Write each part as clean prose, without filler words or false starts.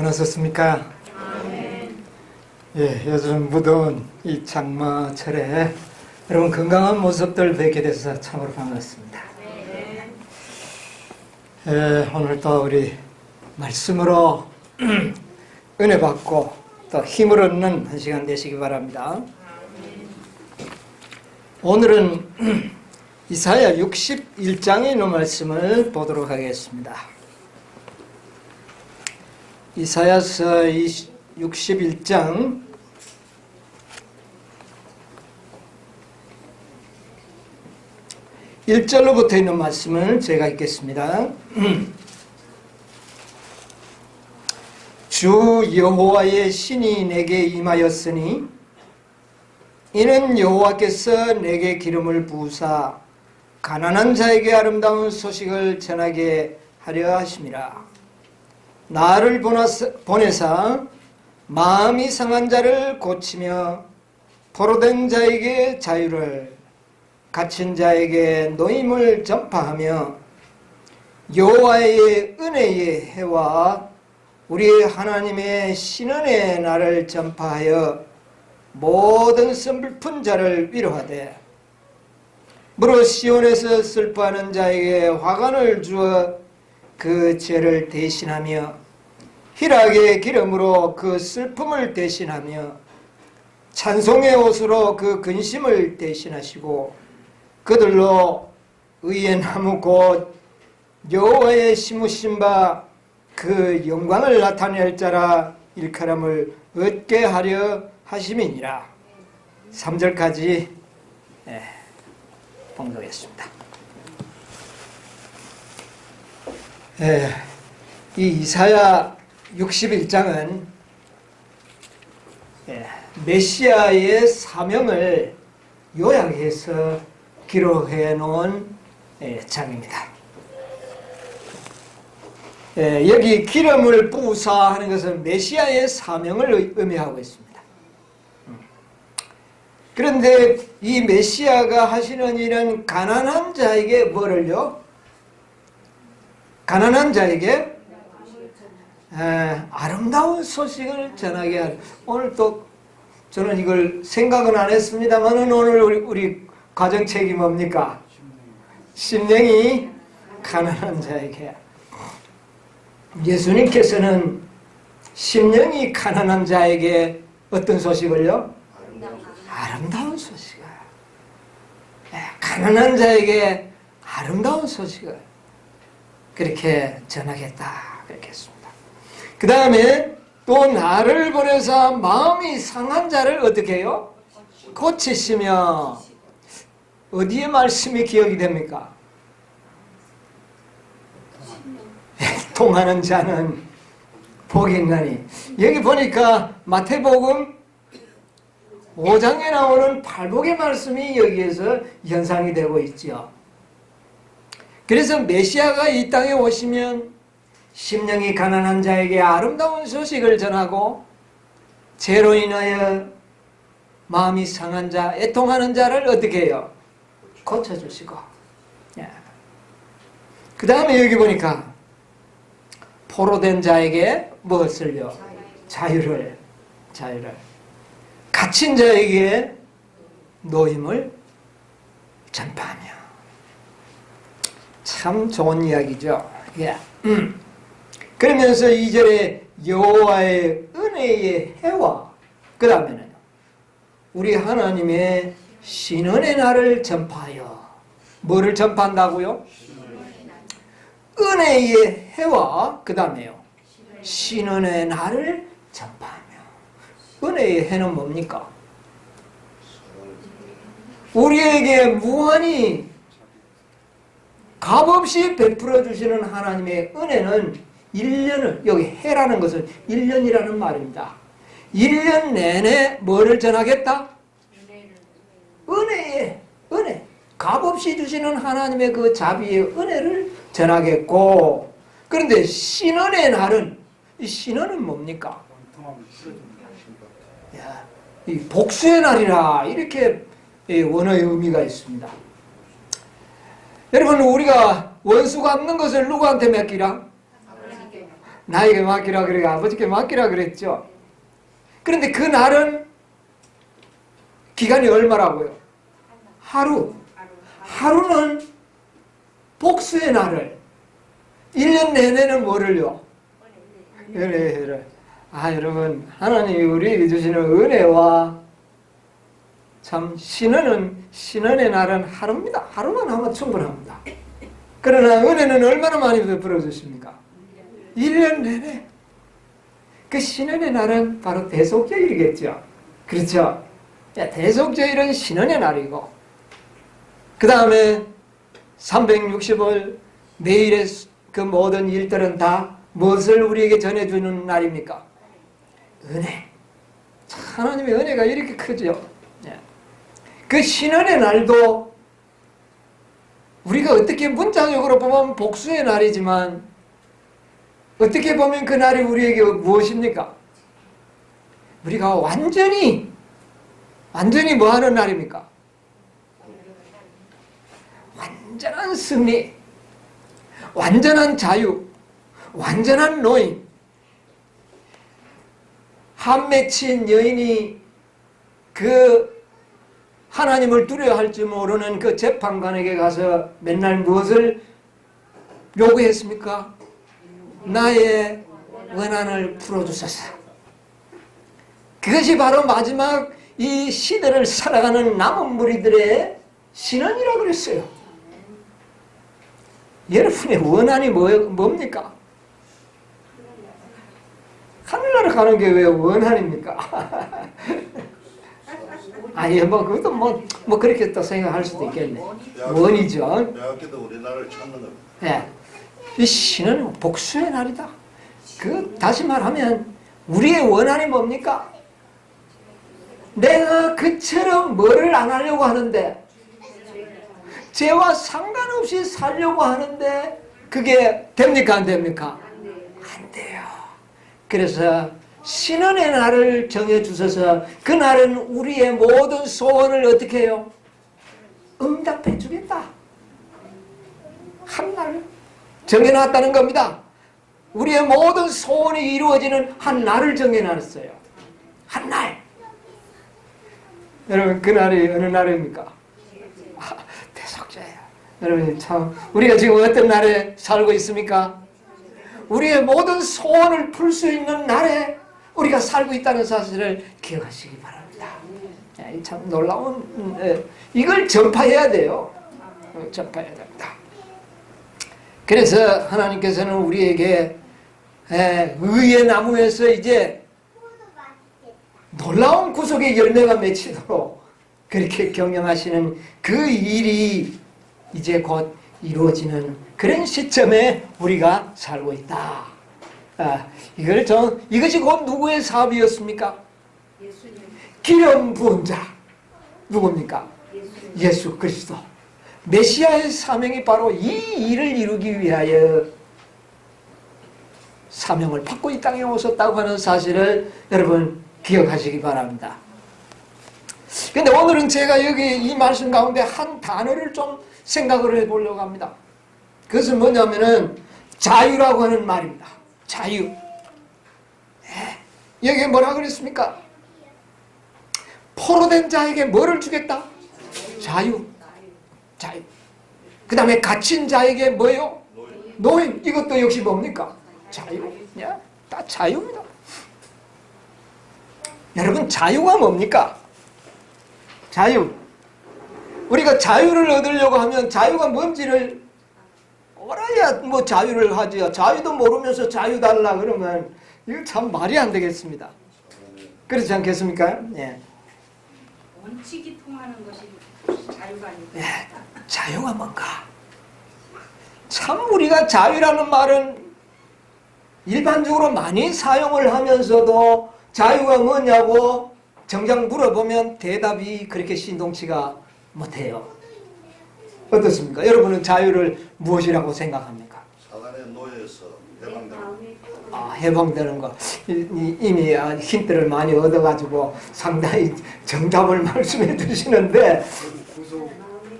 여러분 어떻습니까? 예, 요즘 무더운 이 장마철에 여러분 건강한 모습들 뵙게 돼서 참으로 반갑습니다. 예, 오늘도 우리 말씀으로 은혜 받고 또 힘을 얻는 한 시간 되시기 바랍니다. 오늘은 이사야 61장에 있는 말씀을 보도록 하겠습니다. 이사야서 61장 1절로부터 있는 말씀을 제가 읽겠습니다. 주 여호와의 신이 내게 임하였으니 이는 여호와께서 내게 기름을 부으사 가난한 자에게 아름다운 소식을 전하게 하려 하심이라. 나를 보내사 마음이 상한 자를 고치며 포로된 자에게 자유를, 갇힌 자에게 노임을 전파하며 여호와의 은혜의 해와 우리 하나님의 신은혜의 날을 전파하여 모든 슬픈 자를 위로하되, 무릇 시온에서 슬퍼하는 자에게 화관을 주어 그 죄를 대신하며 희락의 기름으로 그 슬픔을 대신하며 찬송의 옷으로 그 근심을 대신하시고 그들로 의의 나무 곧 여호와의 심으신 바 그 영광을 나타낼 자라 일컬음을 얻게 하려 하심이니라. 3절까지 봉독했습니다. 이 이사야 61장은 메시아의 사명을 요약해서 기록해 놓은 장입니다. 여기 기름을 부으사 하는 것은 메시아의 사명을 의미하고 있습니다. 그런데 이 메시아가 하시는 일은 가난한 자에게 뭐를요? 가난한 자에게 아름다운 소식을 전하게 할. 오늘 또 저는 이걸 생각은 안 했습니다만 오늘 우리 가정책이 뭡니까? 심령이 가난한 자에게. 예수님께서는 심령이 가난한 자에게 어떤 소식을요? 아름다운 소식을. 가난한 자에게 아름다운 소식을 그렇게 전하겠다 그렇게 했습니다. 그 다음에 또 나를 보내서 마음이 상한 자를 어떻게 해요? 고치시며. 어디에 말씀이 기억이 됩니까? 통하는 자는 복이 있나니. 여기 보니까 마태복음 5장에 나오는 팔복의 말씀이 여기에서 연상이 되고 있죠. 그래서 메시아가 이 땅에 오시면 심령이 가난한 자에게 아름다운 소식을 전하고 죄로 인하여 마음이 상한 자, 애통하는 자를 어떻게 해요? 고쳐주시고. 그 다음에 여기 보니까 포로된 자에게 무엇을요? 자유를. 갇힌 자에게 노임을 전파하며. 참 좋은 이야기죠. 그러면서 2절에 여호와의 은혜의 해와 그 다음에는 우리 하나님의 신은의 날을 전파하여. 뭐를 전파한다고요? 은혜의 해와 그 다음에요 신은의 날을 전파하며. 은혜의 해는 뭡니까? 우리에게 무한히 값없이 베풀어 주시는 하나님의 은혜는 1년을, 여기 해라는 것은 1년이라는 말입니다. 1년 내내 뭐를 전하겠다? 은혜의 은혜. 값없이 주시는 하나님의 그 자비의 은혜를 전하겠고, 그런데 신은의 날은, 이 신은은 뭡니까? 이 복수의 날이라 이렇게 원어의 의미가 있습니다. 여러분, 우리가 원수 갚는 것을 누구한테 맡기라? 나에게 맡기라 그래 아버지께 맡기라 그랬죠. 그런데 그 날은 기간이 얼마라고요? 하루. 하루는 복수의 날을, 1년 내내는 뭐를요? 은혜를. 여러분, 하나님이 우리에게 주시는 은혜와 참 신은의 날은 하루입니다. 하루만 하면 충분합니다. 그러나 은혜는 얼마나 많이 베풀어 주십니까? 1년 내내. 그 신은의 날은 바로 대속죄일이겠죠. 그렇죠? 대속죄일은 신은의 날이고, 그 다음에 360일 매일의 그 모든 일들은 다 무엇을 우리에게 전해주는 날입니까? 은혜. 하나님의 은혜가 이렇게 크죠. 그 신은의 날도 우리가 어떻게 문자적으로 보면 복수의 날이지만 어떻게 보면 그 날이 우리에게 무엇입니까? 우리가 완전히 뭐 하는 날입니까? 완전한 승리, 완전한 자유, 완전한 노임. 한 맺힌 여인이 그 하나님을 두려워할 줄 모르는 그 재판관에게 가서 맨날 무엇을 요구했습니까? 나의 원한을 풀어주소서. 그것이 바로 마지막 이 시대를 살아가는 남은 무리들의 신앙이라고 그랬어요. 여러분의 원한이 뭡니까? 하늘나라 가는 게 왜 원한입니까? 그것도 뭐 그렇게 또 생각할 수도 있겠네. 원이죠. 명확히도 우리나라를 찾는 겁니다. 예. 이 신은 복수의 날이다. 다시 말하면 우리의 원한이 뭡니까? 내가 그처럼 뭐를 안 하려고 하는데, 죄와 상관없이 살려고 하는데 그게 됩니까? 안 됩니까? 안 돼요. 그래서 신은의 날을 정해주셔서 그 날은 우리의 모든 소원을 어떻게 해요? 응답해 주겠다. 한 날 정해놨다는 겁니다. 우리의 모든 소원이 이루어지는 한 날을 정해놨어요. 한 날. 여러분, 그 날이 어느 날입니까? 대속죄예요. 여러분, 참 우리가 지금 어떤 날에 살고 있습니까? 우리의 모든 소원을 풀 수 있는 날에 우리가 살고 있다는 사실을 기억하시기 바랍니다. 참 놀라운, 이걸 전파해야 돼요. 전파해야 됩니다. 그래서 하나님께서는 우리에게 의의 나무에서 이제 놀라운 구속의 열매가 맺히도록 그렇게 경영하시는 그 일이 이제 곧 이루어지는 그런 시점에 우리가 살고 있다. 이것이 곧 누구의 사업이었습니까? 기름 부은 자. 누굽니까? 예수 그리스도. 메시아의 사명이 바로 이 일을 이루기 위하여 사명을 받고 이 땅에 오셨다고 하는 사실을 여러분 기억하시기 바랍니다. 근데 오늘은 제가 여기 이 말씀 가운데 한 단어를 좀 생각을 해보려고 합니다. 그것은 뭐냐면은 자유라고 하는 말입니다. 자유. 여기에 뭐라 그랬습니까? 포로된 자에게 뭐를 주겠다? 자유. 자유. 그 다음에 갇힌 자에게 뭐요? 노임. 이것도 역시 뭡니까? 자유. 다 자유입니다. 여러분, 자유가 뭡니까? 자유. 우리가 자유를 얻으려고 하면 자유가 뭔지를 알아야 뭐 자유를 하지요. 자유도 모르면서 자유 달라 그러면 이거 참 말이 안 되겠습니다. 그렇지 않겠습니까? 예. 원칙이 통하는 것이 자유가 아니고. 자유가 뭔가? 참 우리가 자유라는 말은 일반적으로 많이 사용을 하면서도 자유가 뭐냐고 정작 물어보면 대답이 그렇게 신동치가 못해요. 어떻습니까? 여러분은 자유를 무엇이라고 생각합니까? 사단의 노예에서 해방되는 해방되는 거. 이미 힌트를 많이 얻어가지고 상당히 정답을 말씀해 주시는데,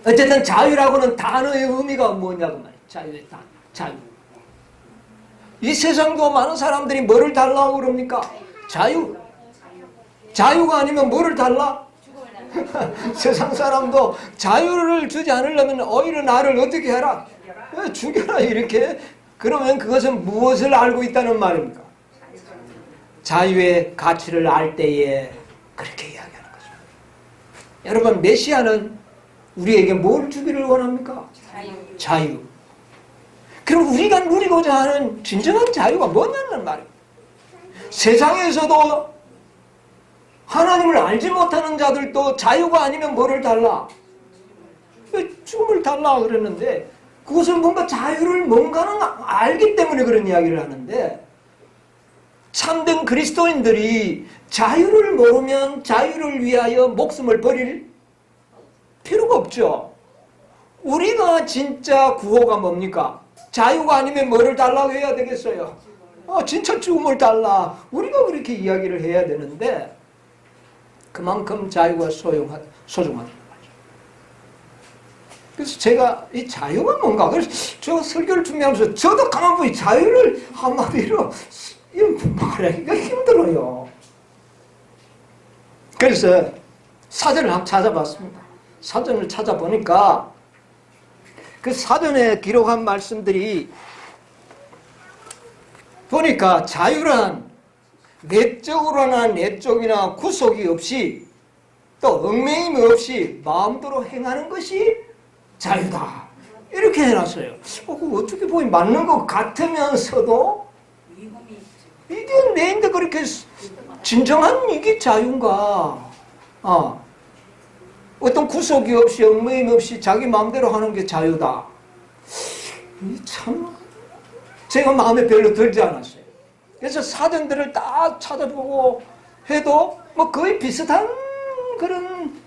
어쨌든 자유라고는 단어의 의미가 뭐냐고 말이에요. 자유의 단어. 자유. 이 세상도 많은 사람들이 뭐를 달라고 그럽니까? 자유. 자유가 아니면 뭐를 달라? 세상 사람도 자유를 주지 않으려면 오히려 나를 어떻게 해라? 죽여라 이렇게. 그러면 그것은 무엇을 알고 있다는 말입니까? 자유의 가치를 알 때에 그렇게 이야기하는 거죠. 여러분, 메시아는 우리에게 뭘 주기를 원합니까? 자유. 그럼 우리가 누리고자 하는 진정한 자유가 뭐냐는 말입니다. 세상에서도 하나님을 알지 못하는 자들도 자유가 아니면 뭐를 달라? 죽음을 달라 그랬는데, 그것은 뭔가 자유를 뭔가는 알기 때문에 그런 이야기를 하는데, 참된 그리스도인들이 자유를 모르면 자유를 위하여 목숨을 버릴 필요가 없죠. 우리가 진짜 구호가 뭡니까? 자유가 아니면 뭐를 달라고 해야 되겠어요? 진짜 죽음을 달라. 우리가 그렇게 이야기를 해야 되는데, 그만큼 자유가 소중하다. 그래서 제가 이 자유가 뭔가, 그래서 제가 설교를 준비하면서 저도 가만 보니 자유를 한마디로 말하기가 힘들어요. 그래서 사전을 한번 찾아봤습니다. 사전을 찾아보니까 그 사전에 기록한 말씀들이 보니까 자유란 내적으로나 내적이나 구속이 없이 또 얽매임 없이 마음대로 행하는 것이 자유다. 이렇게 해놨어요. 어떻게 보면 맞는 것 같으면서도 이게 내인데 그렇게 진정한 이게 자유인가? 어떤 구속이 없이 얽매임 없이 자기 마음대로 하는 게 자유다. 참 제가 마음에 별로 들지 않았어요. 그래서 사전들을 딱 찾아보고 해도 뭐 거의 비슷한 그런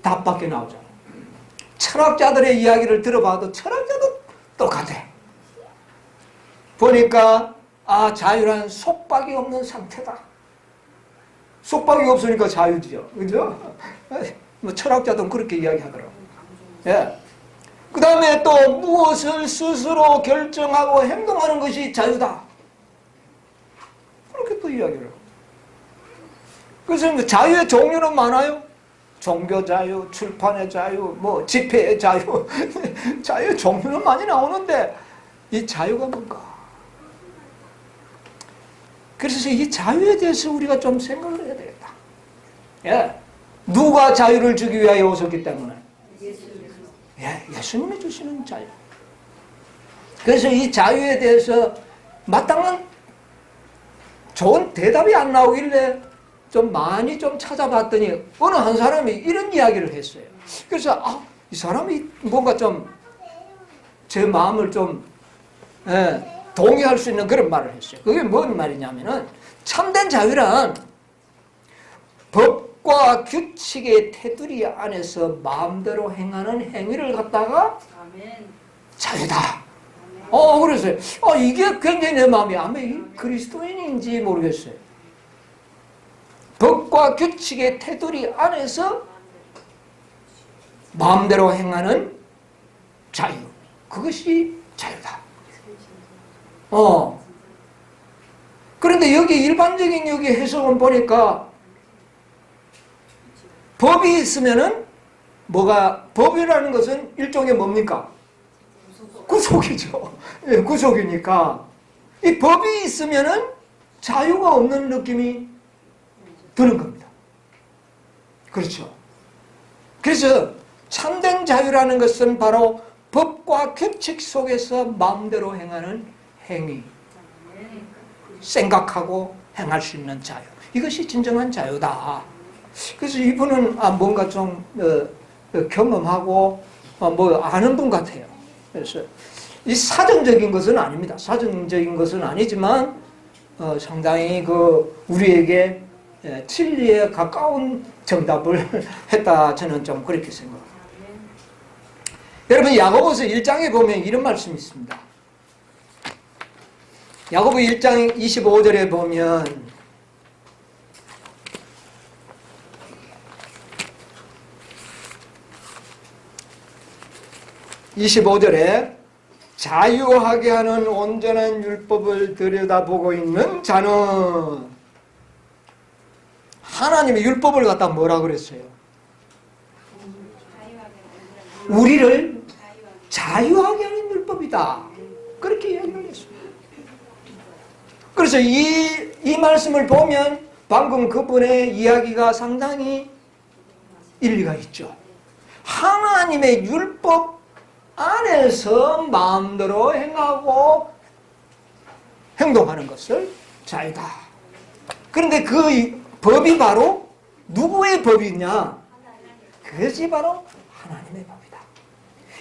답밖에 나오잖아요. 철학자들의 이야기를 들어봐도 철학자도 똑같아. 보니까 자유란 속박이 없는 상태다. 속박이 없으니까 자유지요. 그죠? 뭐 철학자도 그렇게 이야기하더라고요. 예. 그 다음에 또 무엇을 스스로 결정하고 행동하는 것이 자유다. 그렇게 또 이야기를 해요. 그래서 자유의 종류는 많아요. 종교 자유, 출판의 자유, 뭐 집회의 자유. 자유의 종류는 많이 나오는데 이 자유가 뭔가? 그래서 이 자유에 대해서 우리가 좀 생각을 해야 되겠다. 예. 누가 자유를 주기 위하여 오셨기 때문에? 예수님이 주시는 자유. 그래서 이 자유에 대해서 마땅한 좋은 대답이 안 나오길래 좀 많이 좀 찾아봤더니 어느 한 사람이 이런 이야기를 했어요. 그래서 이 사람이 뭔가 좀 제 마음을 좀 동의할 수 있는 그런 말을 했어요. 그게 뭔 말이냐면은 참된 자유란 법과 규칙의 테두리 안에서 마음대로 행하는 행위를 갖다가 자유다. 그래서 이게 굉장히 내 마음이 아마 그리스도인인지 모르겠어요. 법과 규칙의 테두리 안에서 마음대로 행하는 자유. 그것이 자유다. 그런데 여기 일반적인 여기 해석은 보니까 법이 있으면은 법이라는 것은 일종의 뭡니까? 구속이죠. 예, 구속이니까. 이 법이 있으면은 자유가 없는 느낌이 드는 겁니다. 그렇죠. 그래서 참된 자유라는 것은 바로 법과 규칙 속에서 마음대로 행하는 행위. 생각하고 행할 수 있는 자유. 이것이 진정한 자유다. 그래서 이분은 뭔가 좀 경험하고 뭐 아는 분 같아요. 그래서 이 사전적인 것은 아닙니다. 사전적인 것은 아니지만 상당히 우리에게 진리에 가까운 정답을 했다. 저는 좀 그렇게 생각합니다. 여러분 야고보서 1장에 보면 이런 말씀이 있습니다. 야고보 1장 25절에 보면 (25절에) 자유하게 하는 온전한 율법을 들여다보고 있는 자는 하나님의 율법을 갖다 뭐라 그랬어요? 우리를 자유하게 하는 율법이다. 그렇게 이야기를 했습니다. 그래서 이 말씀을 보면 방금 그분의 이야기가 상당히 일리가 있죠. 하나님의 율법 안에서 마음대로 행하고 행동하는 것을 자유다. 그런데 그 법이 바로 누구의 법이냐? 그것이 바로 하나님의 법이다.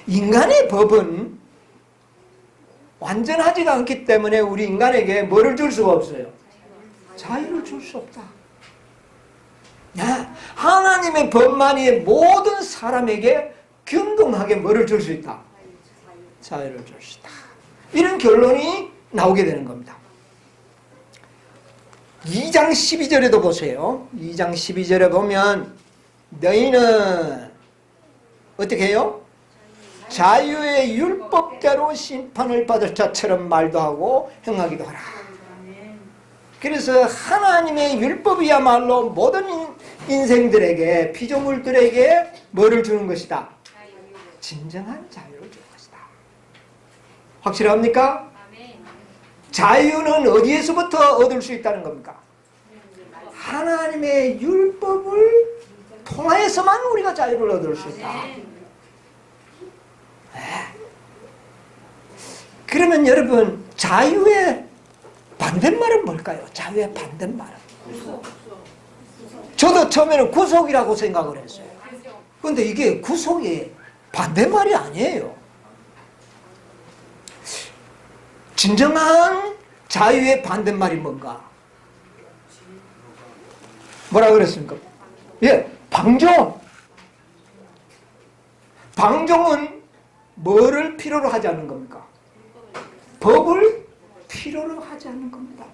인간의 법은 완전하지가 않기 때문에 우리 인간에게 뭐를 줄 수가 없어요? 자유를 줄 수 없다. 하나님의 법만이 모든 사람에게 균등하게 뭐를 줄 수 있다? 자유를 줄 수 있다. 이런 결론이 나오게 되는 겁니다. 2장 12절에도 보세요. 2장 12절에 보면 너희는 어떻게 해요? 자유의 율법대로 심판을 받을 자처럼 말도 하고 행하기도 하라. 그래서 하나님의 율법이야말로 모든 인생들에게, 피조물들에게 뭐를 주는 것이다? 진정한 자유를 주는 것이다. 확실합니까? 자유는 어디에서부터 얻을 수 있다는 겁니까? 하나님의 율법을 통하여서만 우리가 자유를 얻을 수 있다. 그러면 여러분, 자유의 반대말은 뭘까요? 자유의 반대말은? 저도 처음에는 구속이라고 생각을 했어요. 그런데 이게 구속의 반대말이 아니에요. 진정한 자유의 반대말이 뭔가? 뭐라 그랬습니까? 예, 방종. 방종은 뭐를 필요로 하지 않는 겁니까? 법을 필요로 하지 않는 겁니다.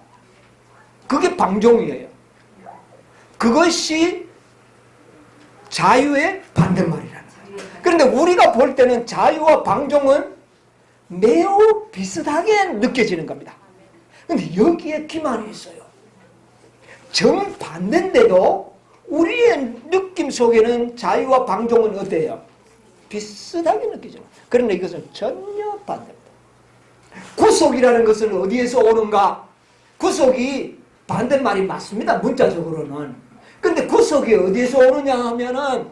그게 방종이에요. 그것이 자유의 반대말이라는 거예요. 그런데 우리가 볼 때는 자유와 방종은 매우 비슷하게 느껴지는 겁니다. 그런데 여기에 기만이 있어요. 정반대인데도 우리의 느낌 속에는 자유와 방종은 어때요? 비슷하게 느껴져요. 그런데 이것은 전혀 반대입니다. 구속이라는 것은 어디에서 오는가? 구속이 반대말이 맞습니다. 문자적으로는. 그런데 구속이 어디에서 오느냐 하면은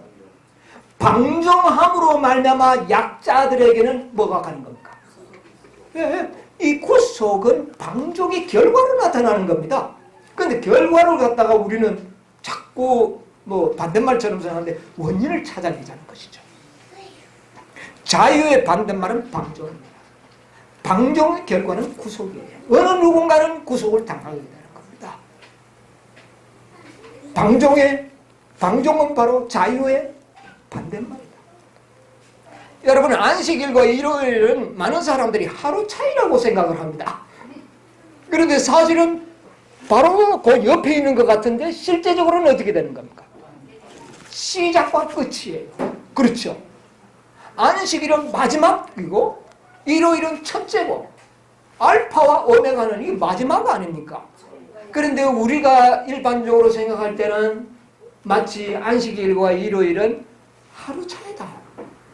방종함으로 말미암아 약자들에게는 뭐가 가는 겁니까? 예, 이 구속은 방종의 결과로 나타나는 겁니다. 그런데 결과를 갖다가 우리는 자꾸 뭐 반대말처럼 생각하는데 원인을 찾아내자는 것이죠. 자유의 반대말은 방종입니다. 방종의 결과는 구속이에요. 어느 누군가는 구속을 당하게 되는 겁니다. 방종은 바로 자유의 반대말이다. 여러분, 안식일과 일요일은 많은 사람들이 하루 차이라고 생각을 합니다. 그런데 사실은 바로 그 옆에 있는 것 같은데 실제적으로는 어떻게 되는 겁니까? 시작과 끝이에요. 그렇죠? 안식일은 마지막이고 일요일은 첫째고 알파와 오메가는 이 마지막 아닙니까? 그런데 우리가 일반적으로 생각할 때는 마치 안식일과 일요일은 하루 차이다.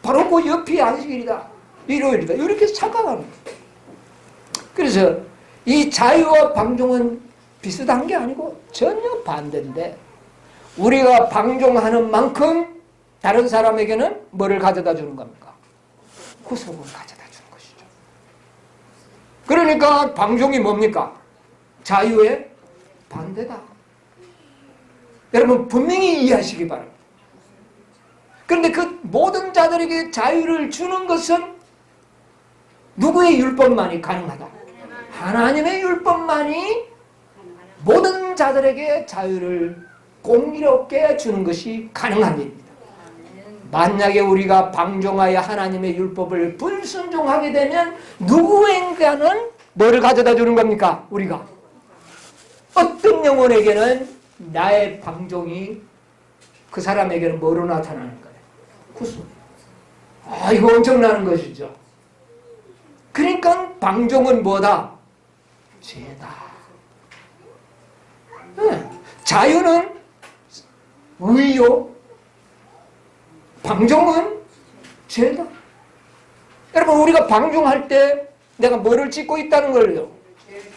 바로 그 옆이 안식일이다. 일요일이다. 이렇게 착각하는 거예요. 그래서 이 자유와 방종은 비슷한 게 아니고 전혀 반대인데 우리가 방종하는 만큼 다른 사람에게는 뭐를 가져다 주는 겁니까? 구속을 가져다 주는 것이죠. 그러니까 방종이 뭡니까? 자유의 반대다. 여러분 분명히 이해하시기 바랍니다. 그런데 그 모든 자들에게 자유를 주는 것은 누구의 율법만이 가능하다? 하나님의 율법만이 모든 자들에게 자유를 공의롭게 주는 것이 가능한 일입니다. 만약에 우리가 방종하여 하나님의 율법을 불순종하게 되면 누구에게는 뭐를 가져다 주는 겁니까? 우리가 어떤 영혼에게는 나의 방종이 그 사람에게는 뭐로 나타나는 거예요? 구속. 이거 엄청나는 것이죠. 그러니까 방종은 뭐다? 죄다. 네. 자유는 의요. 방종은 죄다. 여러분, 우리가 방종할 때 내가 뭐를 짓고 있다는 걸요?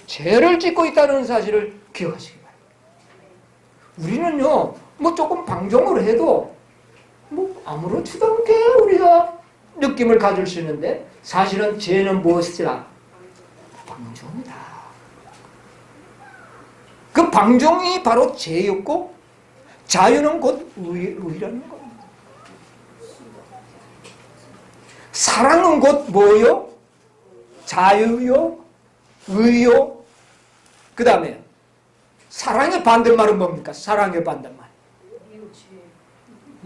죄를 짓고 있다는 사실을 기억하시기 바랍니다. 우리는요, 뭐 조금 방종을 해도 뭐 아무렇지도 않게 우리가 느낌을 가질 수 있는데, 사실은 죄는 무엇이라? 방종이다. 그 방종이 바로 죄였고, 자유는 곧 의라는 겁니다. 사랑은 곧 뭐요? 자유요? 의요? 그 다음에 사랑의 반대말은 뭡니까? 사랑의 반대말.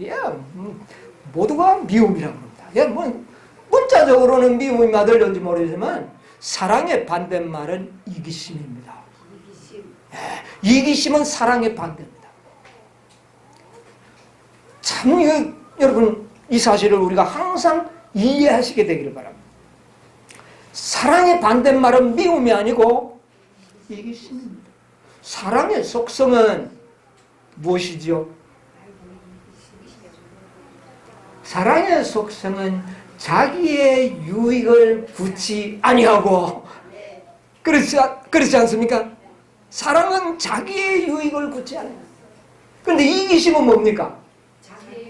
예, 모두가 미움이라고 합니다. 예, 뭐 문자적으로는 미움이 맞을는지 모르지만 사랑의 반대말은 이기심입니다. 예, 이기심은 사랑의 반대입니다. 참 여러분, 이 사실을 우리가 항상 이해하시게 되기를 바랍니다. 사랑의 반대말은 미움이 아니고 이기심입니다. 사랑의 속성은 무엇이지요? 사랑의 속성은 자기의 유익을 구치 아니하고, 그렇지 않습니까? 사랑은 자기의 유익을 구치 아니하고. 그런데 이기심은 뭡니까?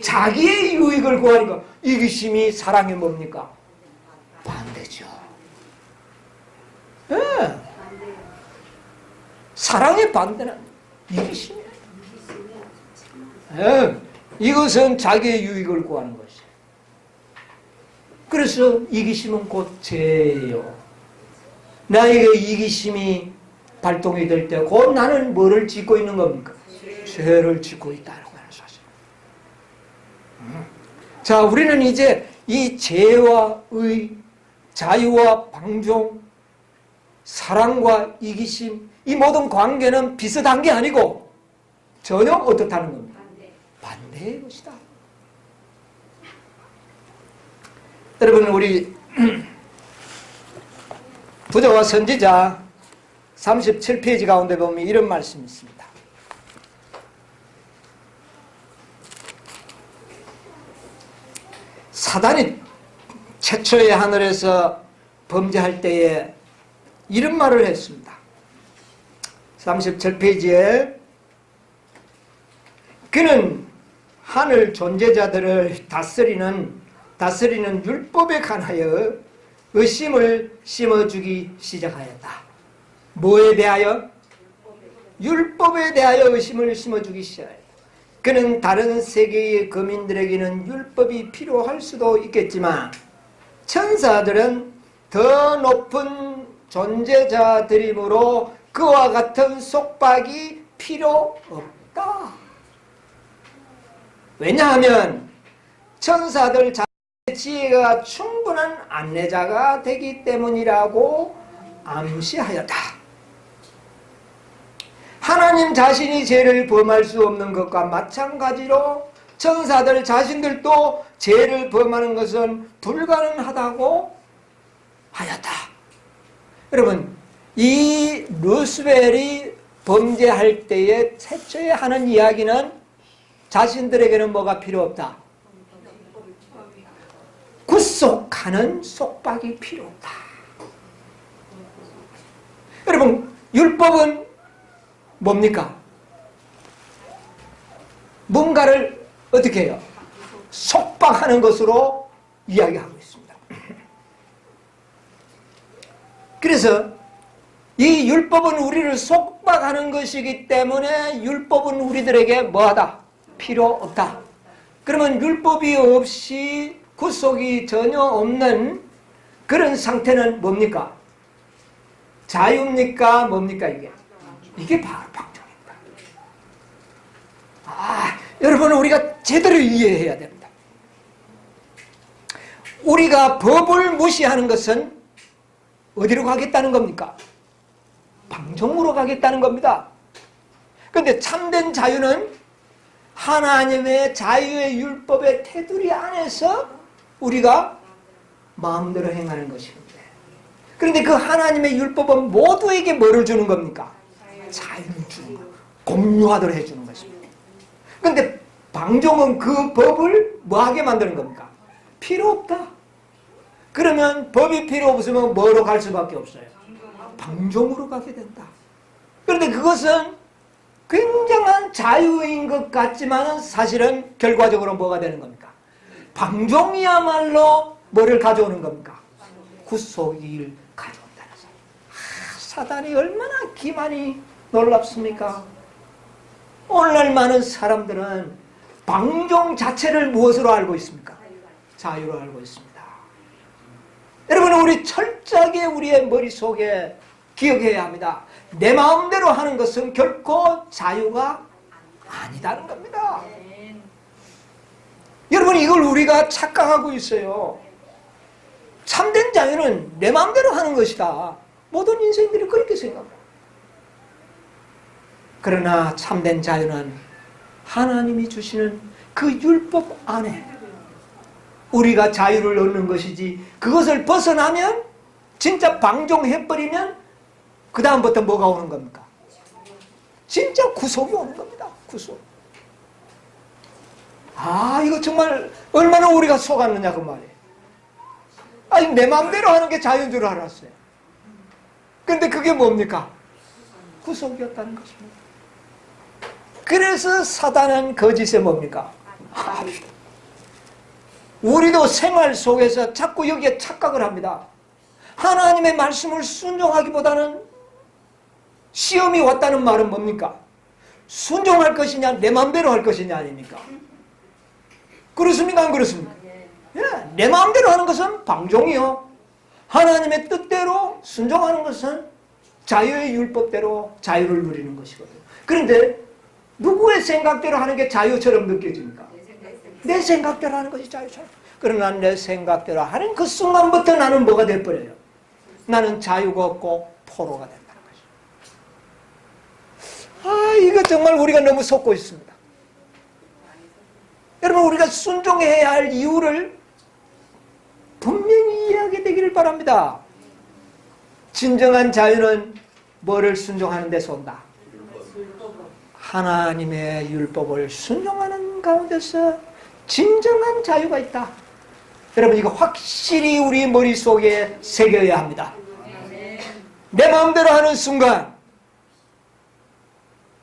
자기의 유익을 구하니까. 이기심이 사랑이 뭡니까? 반대죠. 네. 사랑의 반대는 이기심이에요. 네. 이것은 자기의 유익을 구하는 것이에요. 그래서 이기심은 곧 죄예요. 나에게 이기심이 발동이 될 때 곧 나는 뭐를 짓고 있는 겁니까? 죄를 짓고 있다는 거예요, 사실. 자, 우리는 이제 이 죄와 의, 자유와 방종, 사랑과 이기심, 이 모든 관계는 비슷한 게 아니고 전혀 어떻다는 겁니다. 반대의 것이다. 여러분, 우리 부조와 선지자 37페이지 가운데 보면 이런 말씀이 있습니다. 사단이 최초의 하늘에서 범죄할 때에 이런 말을 했습니다. 37페이지에 그는 하늘 존재자들을 다스리는 율법에 관하여 의심을 심어주기 시작하였다. 뭐에 대하여? 율법에 대하여 의심을 심어주기 시작하였다. 그는 다른 세계의 거민들에게는 율법이 필요할 수도 있겠지만 천사들은 더 높은 존재자들이므로 그와 같은 속박이 필요 없다. 왜냐하면 천사들 자신의 지혜가 충분한 안내자가 되기 때문이라고 암시하였다. 하나님 자신이 죄를 범할 수 없는 것과 마찬가지로 천사들 자신들도 죄를 범하는 것은 불가능하다고 하였다. 여러분, 이 루스벨이 범죄할 때에 최초에 하는 이야기는 자신들에게는 뭐가 필요 없다? 구속하는 속박이 필요 없다. 여러분, 율법은 뭡니까? 뭔가를 어떻게 해요? 속박하는 것으로 이야기하고 있습니다. 그래서 이 율법은 우리를 속박하는 것이기 때문에 율법은 우리들에게 뭐하다? 필요 없다. 그러면 율법이 없이 구속이 전혀 없는 그런 상태는 뭡니까? 자유입니까? 뭡니까 이게? 이게 바로 방종입니다. 여러분, 우리가 제대로 이해해야 됩니다. 우리가 법을 무시하는 것은 어디로 가겠다는 겁니까? 방종으로 가겠다는 겁니다. 그런데 참된 자유는 하나님의 자유의 율법의 테두리 안에서 우리가 마음대로 행하는 것입니다. 그런데 그 하나님의 율법은 모두에게 뭐를 주는 겁니까? 자유를 주는 거예요. 공유하도록 해주는 것입니다. 그런데 방종은 그 법을 뭐하게 만드는 겁니까? 필요 없다. 그러면 법이 필요 없으면 뭐로 갈 수밖에 없어요? 방종으로 가게 된다. 그런데 그것은 굉장한 자유인 것 같지만 사실은 결과적으로 뭐가 되는 겁니까? 방종이야말로 뭐를 가져오는 겁니까? 구속을 가져온다는 사람. 사단이 얼마나 기만이 놀랍습니까? 오늘날 많은 사람들은 방종 자체를 무엇으로 알고 있습니까? 자유로 알고 있습니다. 여러분, 우리 철저하게 우리의 머릿속에 기억해야 합니다. 내 마음대로 하는 것은 결코 자유가 아니다는 겁니다. 여러분, 이걸 우리가 착각하고 있어요. 참된 자유는 내 마음대로 하는 것이다. 모든 인생들이 그렇게 생각합니다. 그러나 참된 자유는 하나님이 주시는 그 율법 안에 우리가 자유를 얻는 것이지, 그것을 벗어나면 진짜 방종해버리면 그 다음부터 뭐가 오는 겁니까? 진짜 구속이 오는 겁니다. 구속. 아, 이거 정말 얼마나 우리가 속았느냐 그 말이에요. 아니, 내 마음대로 하는 게 자유인 줄 알았어요. 그런데 그게 뭡니까? 구속이었다는 것입니다. 그래서 사단은 거짓에 뭡니까? 우리도 생활 속에서 자꾸 여기에 착각을 합니다. 하나님의 말씀을 순종하기보다는 시험이 왔다는 말은 뭡니까? 순종할 것이냐 내 마음대로 할 것이냐 아닙니까? 그렇습니까? 안 그렇습니까? 예, 내 마음대로 하는 것은 방종이요. 하나님의 뜻대로 순종하는 것은 자유의 율법대로 자유를 누리는 것이거든요. 그런데 누구의 생각대로 하는 게 자유처럼 느껴집니까? 내 생각대로 하는 것이 자유처럼. 그러나 내 생각대로 하는 그 순간부터 나는 뭐가 돼버려요? 나는 자유가 없고 포로가 된다는 것이죠. 아, 이거 정말 우리가 너무 속고 있습니다. 여러분, 우리가 순종해야 할 이유를 분명히 이해하게 되기를 바랍니다. 진정한 자유는 뭐를 순종하는 데서 온다? 하나님의 율법을 순종하는 가운데서 진정한 자유가 있다. 여러분, 이거 확실히 우리 머릿속에 새겨야 합니다. 내 마음대로 하는 순간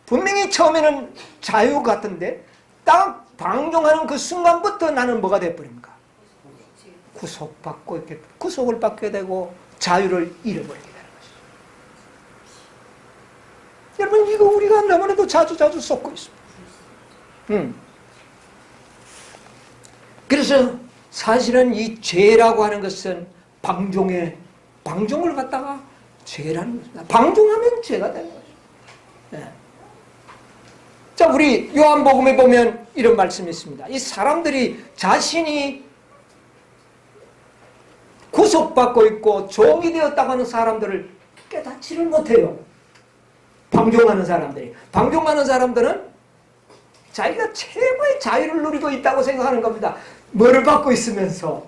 분명히 처음에는 자유 같은데 딱 방종하는 그 순간부터 나는 뭐가 돼버립니까? 구속받고 이렇게 구속을 받게 되고 자유를 잃어버리게 되는 것이죠. 여러분, 이거 우리가 너무나도 자주 쏟고 있습니다. 그래서 사실은 이 죄라고 하는 것은 방종을 갖다가 죄라는 것입니다. 방종하면 죄가 되는 거죠. 네. 자, 우리 요한복음에 보면 이런 말씀이 있습니다. 이 사람들이 자신이 구속받고 있고 종이 되었다고 하는 사람들을 깨닫지를 못해요. 방종하는 사람들이. 방종하는 사람들은 자기가 최고의 자유를 누리고 있다고 생각하는 겁니다. 뭐를 받고 있으면서?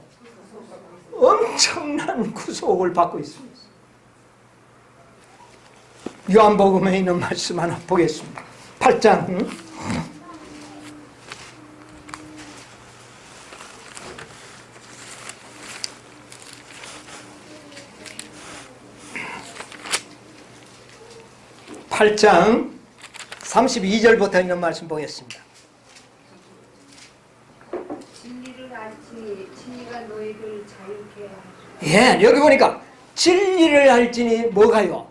엄청난 구속을 받고 있습니다. 요한복음에 있는 말씀 하나 보겠습니다. 8장 8장 32절부터 있는 말씀 보겠습니다. 진리를 알지 진리가 너희를 자유케 하시고. 예, 여기 보니까 진리를 알지니 뭐가요?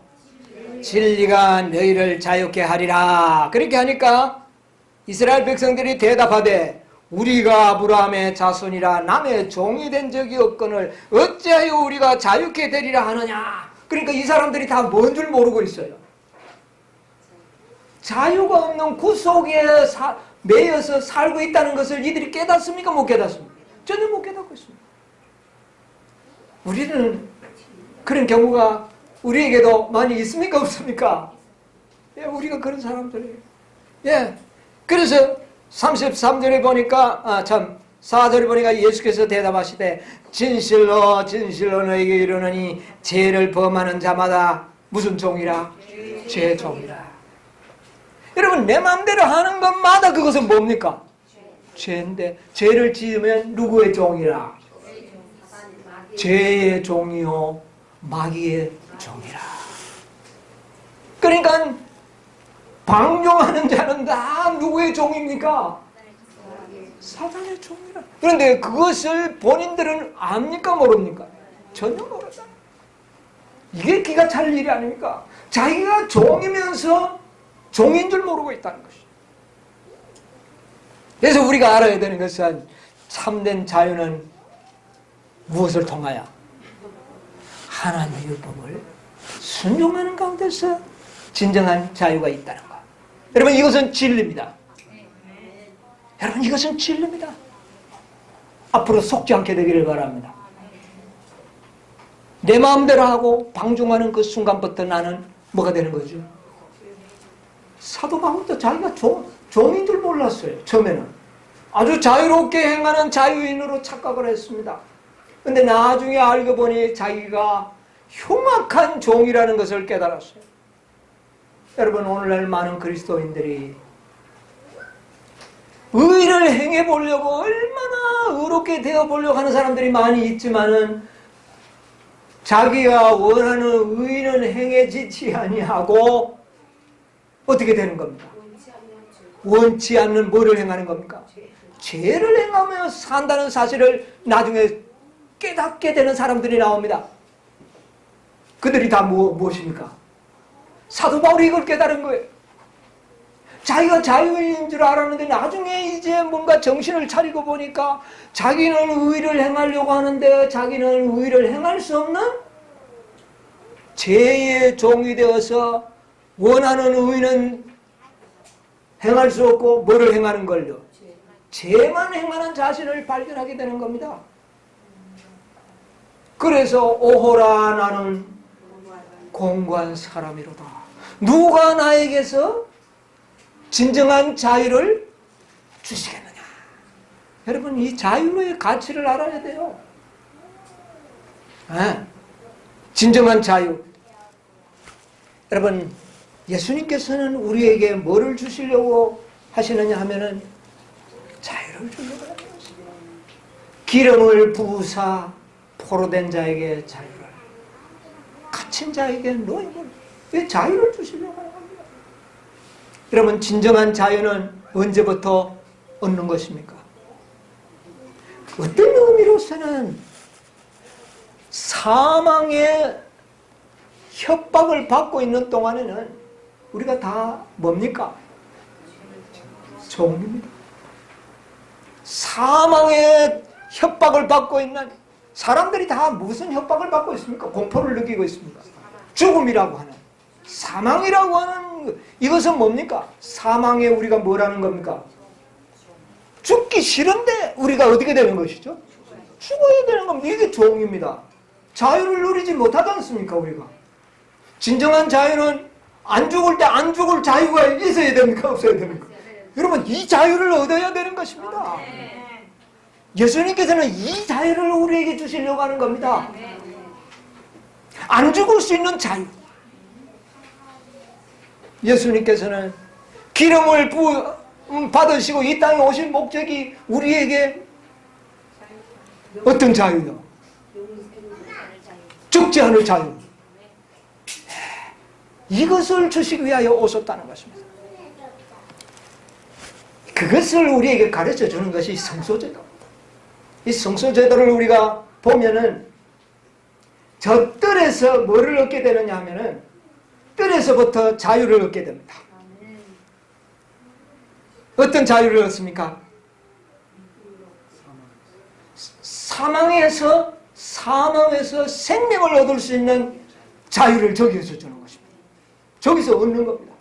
진리가 너희를 자유케 하리라. 그렇게 하니까 이스라엘 백성들이 대답하되 우리가 아브라함의 자손이라 남의 종이 된 적이 없거늘 어찌하여 우리가 자유케 되리라 하느냐. 그러니까 이 사람들이 다 뭔 줄 모르고 있어요. 자유가 없는 구속에 매여서 살고 있다는 것을 이들이 깨닫습니까? 못 깨닫습니까? 전혀 못 깨닫고 있습니다. 우리는 그런 경우가 우리에게도 많이 있습니까? 없습니까? 예, 우리가 그런 사람들이에요. 예. 그래서 33절에 보니까, 4절에 보니까 예수께서 대답하시되 진실로 진실로 너에게 이르노니 죄를 범하는 자마다 무슨 종이라? 죄의 종이라. 여러분 내 마음대로 하는 것마다 그것은 뭡니까? 죄인데 죄를 지으면 누구의 종이라? 죄의 종이요 마귀의 종이라. 그러니까 방종하는 자는 다 누구의 종입니까? 사단의 종이라. 그런데 그것을 본인들은 압니까 모릅니까? 전혀 모른다. 이게 기가 찰 일이 아닙니까? 자기가 종이면서 종인 줄 모르고 있다는 것이죠. 그래서 우리가 알아야 되는 것은 참된 자유는 무엇을 통하여? 하나님의 율법을 순종하는 가운데서 진정한 자유가 있다는 것. 여러분 이것은 진리입니다. 여러분 이것은 진리입니다. 앞으로 속지 않게 되기를 바랍니다. 내 마음대로 하고 방종하는 그 순간부터 나는 뭐가 되는 거죠? 사도 바울도 자기가 종인 줄 몰랐어요. 처음에는 아주 자유롭게 행하는 자유인으로 착각을 했습니다. 근데 나중에 알고 보니 자기가 흉악한 종이라는 것을 깨달았어요. 여러분 오늘날 많은 그리스도인들이 의를 행해 보려고 얼마나 의롭게 되어 보려고 하는 사람들이 많이 있지만은 자기가 원하는 의는 행해지지 아니하고 어떻게 되는 겁니까? 원치 않는 뭐를 행하는 겁니까? 죄를 행하며 산다는 사실을 나중에 깨닫게 되는 사람들이 나옵니다. 그들이 다 무엇입니까? 사도 바울이 이걸 깨달은 거예요. 자기가 자유인인 줄 알았는데 나중에 이제 뭔가 정신을 차리고 보니까 자기는 의를 행하려고 하는데 자기는 의를 행할 수 없는 죄의 종이 되어서 원하는 의는 행할 수 없고 뭐를 행하는 걸요? 죄만 행하는 자신을 발견하게 되는 겁니다. 그래서 오호라 나는 공고한 사람이로다. 누가 나에게서 진정한 자유를 주시겠느냐? 여러분 이 자유의 가치를 알아야 돼요. 진정한 자유. 여러분 예수님께서는 우리에게 뭐를 주시려고 하시느냐 하면은 자유를 주려고 하는 것입니다. 기름을 부으사 포로된 자에게 자유를, 갇힌 자에게 노임을, 왜 자유를 주시려고 하는 겁니다. 여러분 진정한 자유는 언제부터 얻는 것입니까? 어떤 의미로서는 사망의 협박을 받고 있는 동안에는 우리가 다 뭡니까? 종입니다. 사망의 협박을 받고 있는 사람들이 다 무슨 협박을 받고 있습니까? 공포를 느끼고 있습니다. 죽음이라고 하는, 사망이라고 하는 이것은 뭡니까? 사망에 우리가 뭐라는 겁니까? 죽기 싫은데 우리가 어떻게 되는 것이죠? 죽어야 되는 겁니다. 이게 종입니다. 자유를 누리지 못하지 않습니까 우리가? 진정한 자유는 안 죽을 때 안 죽을 자유가 있어야 됩니까? 없어야 됩니까? 여러분 이 자유를 얻어야 되는 것입니다. 예수님께서는 이 자유를 우리에게 주시려고 하는 겁니다. 안 죽을 수 있는 자유. 예수님께서는 기름을 받으시고 이 땅에 오신 목적이 우리에게 어떤 자유요? 죽지 않을 자유. 이것을 주시기 위하여 오셨다는 것입니다. 그것을 우리에게 가르쳐 주는 것이 성소제도입니다. 이 성소제도를 우리가 보면은 저 뜰에서 뭐를 얻게 되느냐 하면은 뜰에서부터 자유를 얻게 됩니다. 어떤 자유를 얻습니까? 사망에서 생명을 얻을 수 있는 자유를 저기에서 주는 것입니다. 저기서 얻는 겁니다.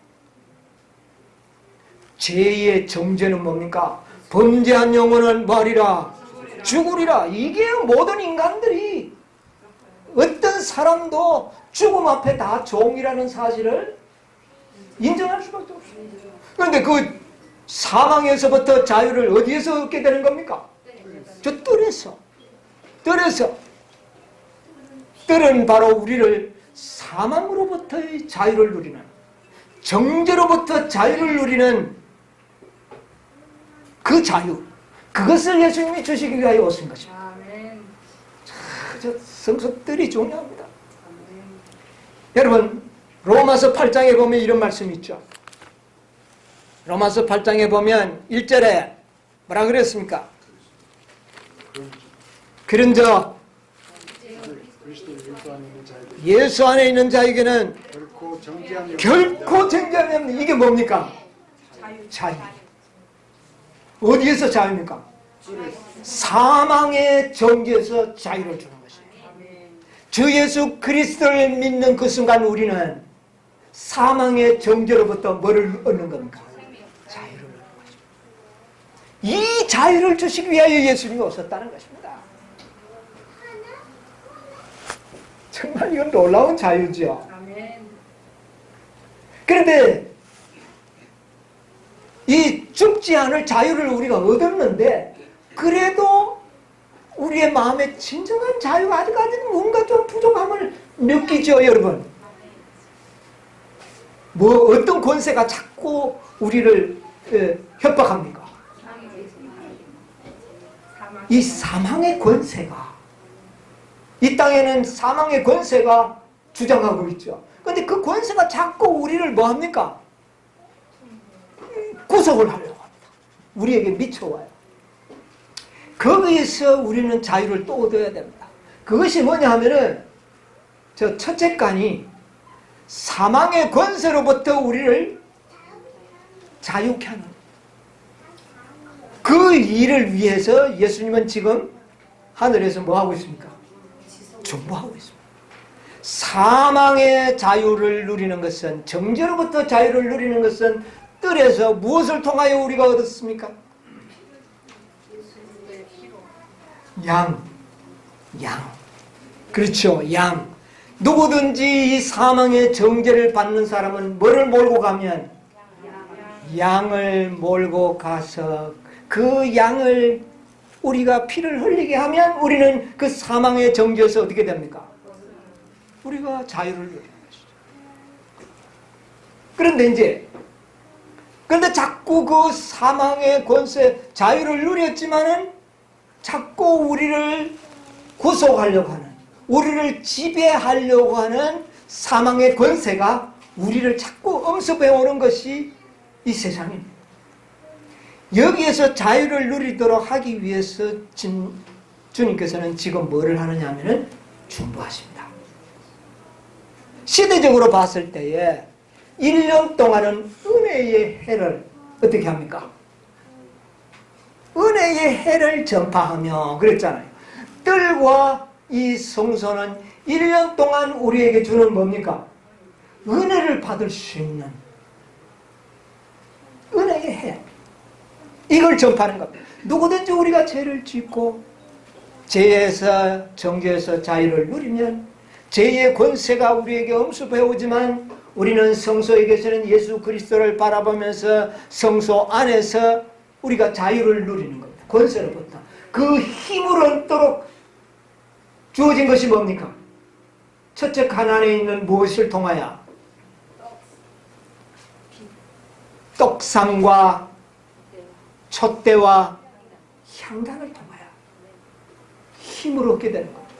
죄의 정죄는 뭡니까? 범죄한 영혼은 뭐하리라? 죽으리라. 이게 모든 인간들이 어떤 사람도 죽음 앞에 다 종이라는 사실을 인정할 수밖에 없습니다. 그런데 그 사망에서부터 자유를 어디에서 얻게 되는 겁니까? 저 뜰에서 뜰은 바로 우리를 사망으로부터의 자유를 누리는, 정죄로부터 자유를 누리는 그 자유, 그것을 예수님이 주시기 위하여 오신 것입니다. 아멘. 저 성소뜰이 중요합니다. 여러분, 로마서 8장에 보면 이런 말씀이 있죠. 로마서 8장에 보면 1절에 뭐라 그랬습니까? 그런저 예수 안에 있는 자에게는 결코 정죄함이 없는, 이게 뭡니까? 자유. 어디에서 자유입니까? 사망의 정죄에서 자유를 주는 것이에요. 주 예수 그리스도를 믿는 그 순간 우리는 사망의 정죄로부터 뭐를 얻는 겁니까? 자유를 얻는 것입니다. 이 자유를 주시기 위하여 예수님이 오셨다는 것입니다. 정말 이건 놀라운 자유죠. 그런데 이 죽지 않을 자유를 우리가 얻었는데, 그래도 우리의 마음에 진정한 자유가 아직까지는 뭔가 좀 부족함을 느끼죠, 여러분. 어떤 권세가 자꾸 우리를 협박합니까? 이 사망의 권세가, 이 땅에는 사망의 권세가 주장하고 있죠. 그런데 그 권세가 자꾸 우리를 뭐합니까? 구속을 하려고 합니다. 우리에게 미쳐와요. 거기에서 우리는 자유를 또 얻어야 됩니다. 그것이 뭐냐 하면은, 저 첫째 간이 사망의 권세로부터 우리를 자유케 하는, 그 일을 위해서 예수님은 지금 하늘에서 뭐 하고 있습니까? 중보하고 있습니다. 사망의 자유를 누리는 것은, 정죄로부터 자유를 누리는 것은 뜰에서 무엇을 통하여 우리가 얻었습니까? 양. 그렇죠, 양. 누구든지 이 사망의 정죄를 받는 사람은 뭐를 몰고 가면? 양을 몰고 가서 그 양을 우리가 피를 흘리게 하면 우리는 그 사망의 정죄에서 어떻게 됩니까? 우리가 자유를 누리는 것이죠. 그런데 자꾸 그 사망의 권세, 자유를 누렸지만은 자꾸 우리를 구속하려고 하는, 우리를 지배하려고 하는 사망의 권세가 우리를 자꾸 엄습해 오는 것이 이 세상입니다. 여기에서 자유를 누리도록 하기 위해서 주님께서는 지금 뭐를 하느냐 하면은 중보하십니다. 시대적으로 봤을 때에 1년 동안은 은혜의 해를 어떻게 합니까? 은혜의 해를 전파하며 그랬잖아요. 뜰과 이 성소는 1년 동안 우리에게 주는 뭡니까? 은혜를 받을 수 있는 은혜의 해. 이걸 전파하는 겁니다. 누구든지 우리가 죄를 짓고 죄에서, 정죄에서 자유를 누리면 죄의 권세가 우리에게 엄습해 오지만 우리는 성소에 계시는 예수 그리스도를 바라보면서 성소 안에서 우리가 자유를 누리는 겁니다. 권세로부터. 그 힘을 얻도록 주어진 것이 뭡니까? 첫째 간 안에 있는 무엇을 통하여? 떡상과 촛대와 향단을 통하여 힘을 얻게 되는 겁니다.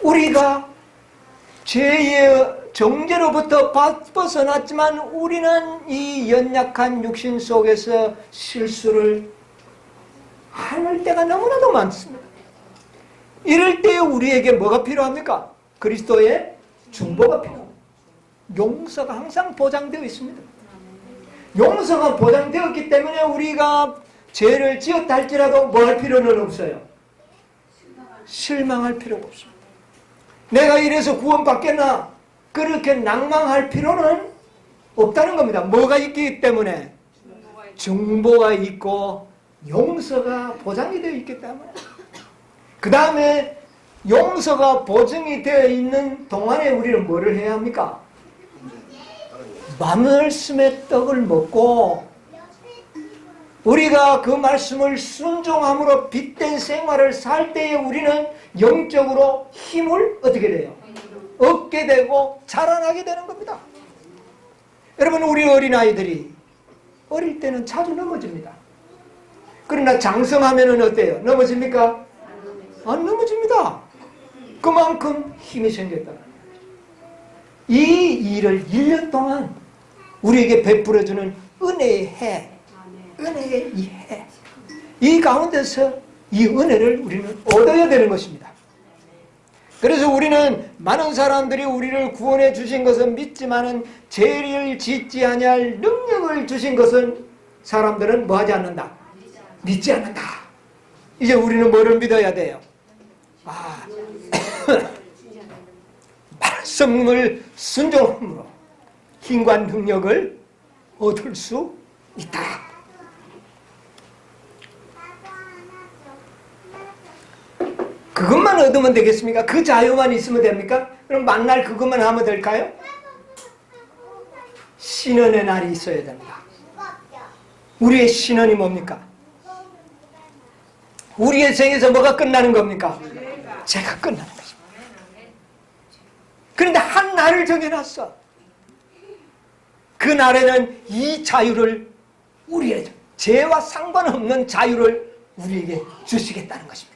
우리가 죄의 정죄로부터 벗어났지만 우리는 이 연약한 육신 속에서 실수를 할 때가 너무나도 많습니다. 이럴 때 우리에게 뭐가 필요합니까? 그리스도의 중보가 필요합니다. 용서가 항상 보장되어 있습니다. 용서가 보장되었기 때문에 우리가 죄를 지었다 할지라도 뭐 할 필요는 없어요. 실망할 필요가 없습니다. 내가 이래서 구원받겠나? 그렇게 낭망할 필요는 없다는 겁니다. 뭐가 있기 때문에? 중보가 있고 용서가 보장이 되어 있기 때문에. 그 다음에 용서가 보증이 되어 있는 동안에 우리는 뭐를 해야 합니까? 말씀의 떡을 먹고 우리가 그 말씀을 순종함으로 빗된 생활을 살 때에 우리는 영적으로 힘을 어떻게 돼요? 얻게 되고 자라나게 되는 겁니다. 여러분, 우리 어린아이들이 어릴 때는 자주 넘어집니다. 그러나 장성하면은 어때요? 넘어집니까? 안 넘어집니다. 그만큼 힘이 생겼다는 거예요. 이 일을 1년 동안 우리에게 베풀어주는 은혜의 해, 은혜의 이 해, 이 가운데서 이 은혜를 우리는 얻어야 되는 것입니다. 그래서 우리는 많은 사람들이 우리를 구원해 주신 것은 믿지만은 죄를 짓지 아니할 능력을 주신 것은 사람들은 뭐하지 않는다? 믿지 않는다. 이제 우리는 뭐를 믿어야 돼요? 말씀을 순종함으로 힘과 능력을 얻을 수 있다. 그것만 얻으면 되겠습니까? 그 자유만 있으면 됩니까? 그럼 만날 그것만 하면 될까요? 신원의 날이 있어야 됩니다. 우리의 신원이 뭡니까? 우리의 생에서 뭐가 끝나는 겁니까? 죄가 끝나는 것입니다. 그런데 한 날을 정해놨어. 그 날에는 이 자유를, 우리의 죄와 상관없는 자유를 우리에게 주시겠다는 것입니다.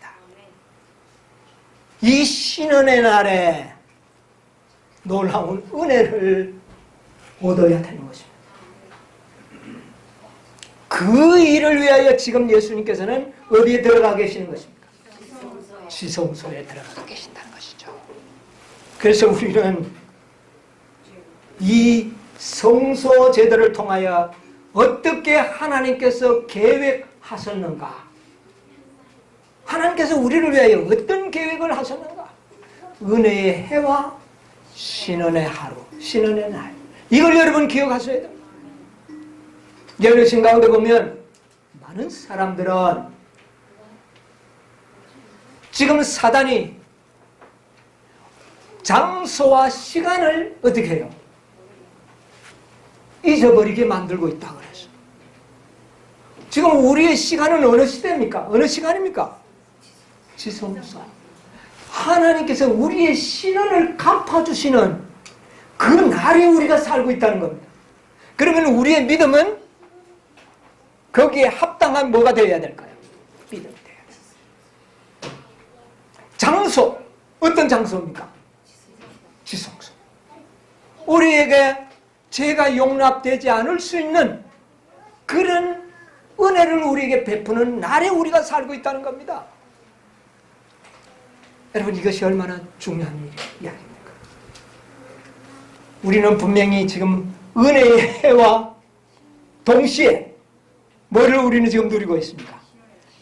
이 신원의 날에 놀라운 은혜를 얻어야 되는 것입니다. 그 일을 위하여 지금 예수님께서는 어디에 들어가 계시는 것입니까? 지성소에 들어가 계신다는 것이죠. 그래서 우리는 이 성소 제도를 통하여 어떻게 하나님께서 계획하셨는가? 하나님께서 우리를 위하여 어떤 계획을 하셨는가? 은혜의 해와 신원의 하루, 신원의 날. 이걸 여러분 기억하셔야 됩니다. 열려신 가운데 보면 많은 사람들은 지금 사단이 장소와 시간을 어떻게 해요? 잊어버리게 만들고 있다 그래서. 지금 우리의 시간은 어느 시대입니까? 어느 시간입니까? 지성소. 하나님께서 우리의 신원을 갚아주시는 그 날에 우리가 살고 있다는 겁니다. 그러면 우리의 믿음은 거기에 합당한 뭐가 되어야 될까요? 믿음이 되어야 돼요. 장소. 어떤 장소입니까? 지성소. 우리에게 죄가 용납되지 않을 수 있는 그런 은혜를 우리에게 베푸는 날에 우리가 살고 있다는 겁니다. 여러분, 이것이 얼마나 중요한 이야기입니까? 우리는 분명히 지금 은혜의 해와 동시에 뭐를 우리는 지금 누리고 있습니까?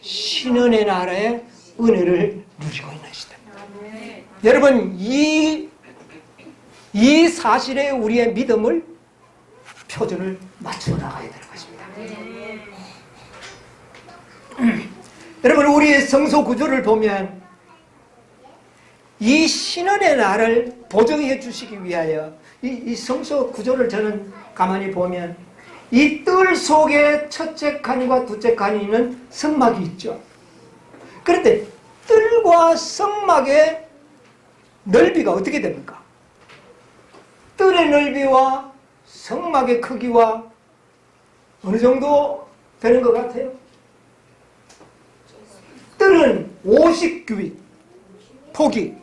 신원의 나라의 은혜를 누리고 있는 시대입니다. 여러분, 이 사실에 우리의 믿음을 표준을 맞추어 나가야 되는 것입니다. 여러분, 우리의 성소 구조를 보면 이 신원의 날을 보정해 주시기 위하여 이 성소 구조를 저는 가만히 보면 이 뜰 속에 첫째 칸과 둘째 칸이 있는 성막이 있죠. 그런데 뜰과 성막의 넓이가 어떻게 됩니까? 뜰의 넓이와 성막의 크기와 어느 정도 되는 것 같아요? 뜰은 50규빗 폭이.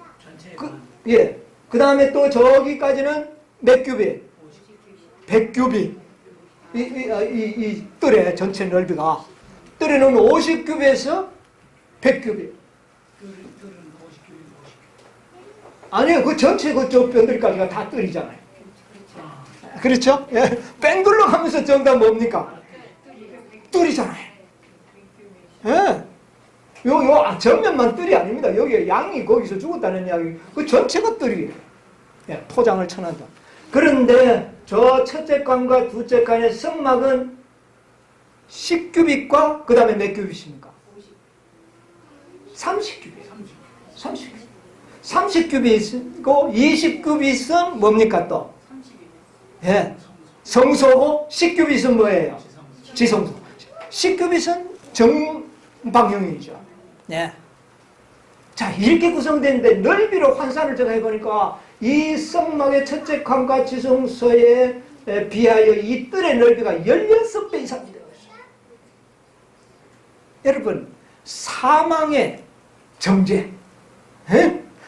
그 다음에 또 저기까지는 몇 규빗? 100규빗. 이 뜰의 전체 넓이가. 뜰에는 50규빗에서 100규빗. 아니요, 그 전체 그쪽 뼈들까지가 다 뜰이잖아요. 그렇죠? 예. 뺑 둘러가면서 정답 뭡니까? 뜰이잖아요. 예. 요 전면만 뜰이 아닙니다. 여기 양이 거기서 죽었다는 이야기. 그 전체가 뜰이에요. 예, 포장을 쳐놨다. 그런데 저 첫째 칸과 둘째 칸의 성막은 10규빗과 그 다음에 몇 규빗입니까? 30규빗. 30규빗이고 20규빗은 뭡니까 또? 예, 성소고 10규빗은 뭐예요? 지성소. 10규빗은 정방형이죠. 네. 자, 이렇게 구성되는데 넓이로 환산을 제가 해보니까 이 성막의 첫째 칸과 지성소에 비하여 이 뜰의 넓이가 16배 이상이 되고 있어요. 여러분, 사망의 정죄,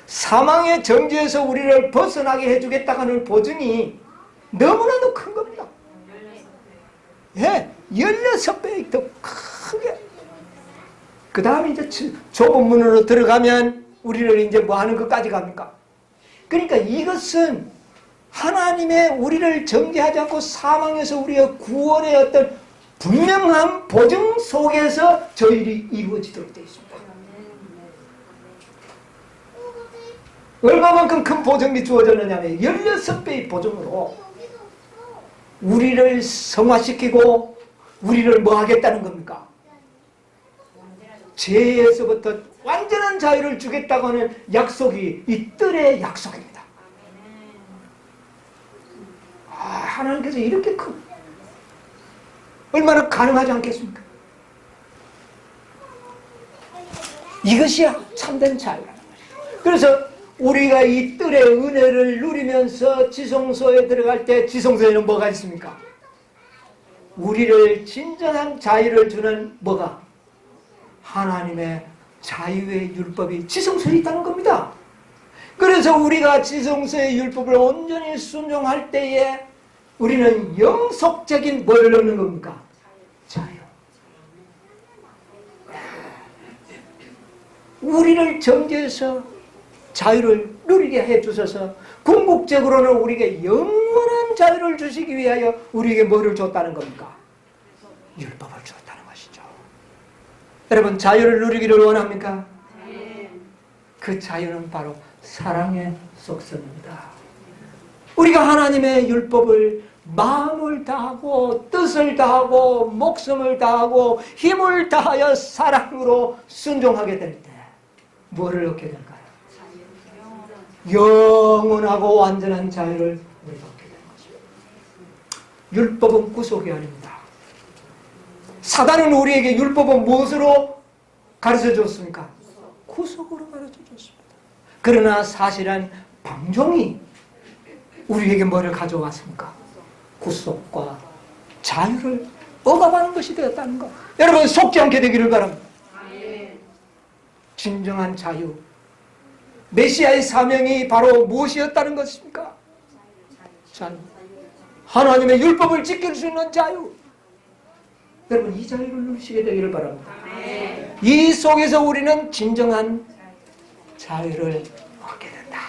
사망의 정죄에서 우리를 벗어나게 해주겠다고 하는 보증이 너무나도 큰 겁니다. 16배 더 크게. 그 다음에 이제 좁은 문으로 들어가면 우리를 이제 뭐 하는 것까지 갑니까? 그러니까 이것은 하나님의 우리를 정죄하지 않고 사망에서 우리의 구원의 어떤 분명한 보증 속에서 저 일이 이루어지도록 되어 있습니다. 얼마만큼 큰 보증이 주어졌느냐면 16배의 보증으로 우리를 성화시키고 우리를 뭐 하겠다는 겁니까? 죄에서부터 완전한 자유를 주겠다고 하는 약속이 이 뜰의 약속입니다. 하나님께서 이렇게 얼마나 가능하지 않겠습니까? 이것이 참된 자유라는 것이죠. 그래서 우리가 이 뜰의 은혜를 누리면서 지성소에 들어갈 때 지성소에는 뭐가 있습니까? 우리를 진정한 자유를 주는 뭐가? 하나님의 자유의 율법이 지성소에 있다는 겁니다. 그래서 우리가 지성소의 율법을 온전히 순종할 때에 우리는 영속적인 뭘 얻는 겁니까? 자유. 우리를 정죄해서 자유를 누리게 해주셔서 궁극적으로는 우리에게 영원한 자유를 주시기 위하여 우리에게 뭐를 줬다는 겁니까? 율법을 주었다는 것이죠. 여러분, 자유를 누리기를 원합니까? 그 자유는 바로 사랑의 속성입니다. 우리가 하나님의 율법을 마음을 다하고 뜻을 다하고 목숨을 다하고 힘을 다하여 사랑으로 순종하게 될 때 뭐를 얻게 될까요? 영원하고 완전한 자유를 우리가 얻게 되는 것입니다. 율법은 구속이 아닙니다. 사단은 우리에게 율법은 무엇으로 가르쳐 줬습니까? 구속으로 가르쳐 줬습니다. 그러나 사실은 방종이 우리에게 뭐를 가져왔습니까? 구속과 자유를 억압하는 것이 되었다는 것. 여러분, 속지 않게 되기를 바랍니다. 진정한 자유, 메시아의 사명이 바로 무엇이었다는 것입니까? 자유. 하나님의 율법을 지킬 수 있는 자유. 여러분, 이 자유를 누리시게 되기를 바랍니다. 이 속에서 우리는 진정한 자유를 얻게 된다.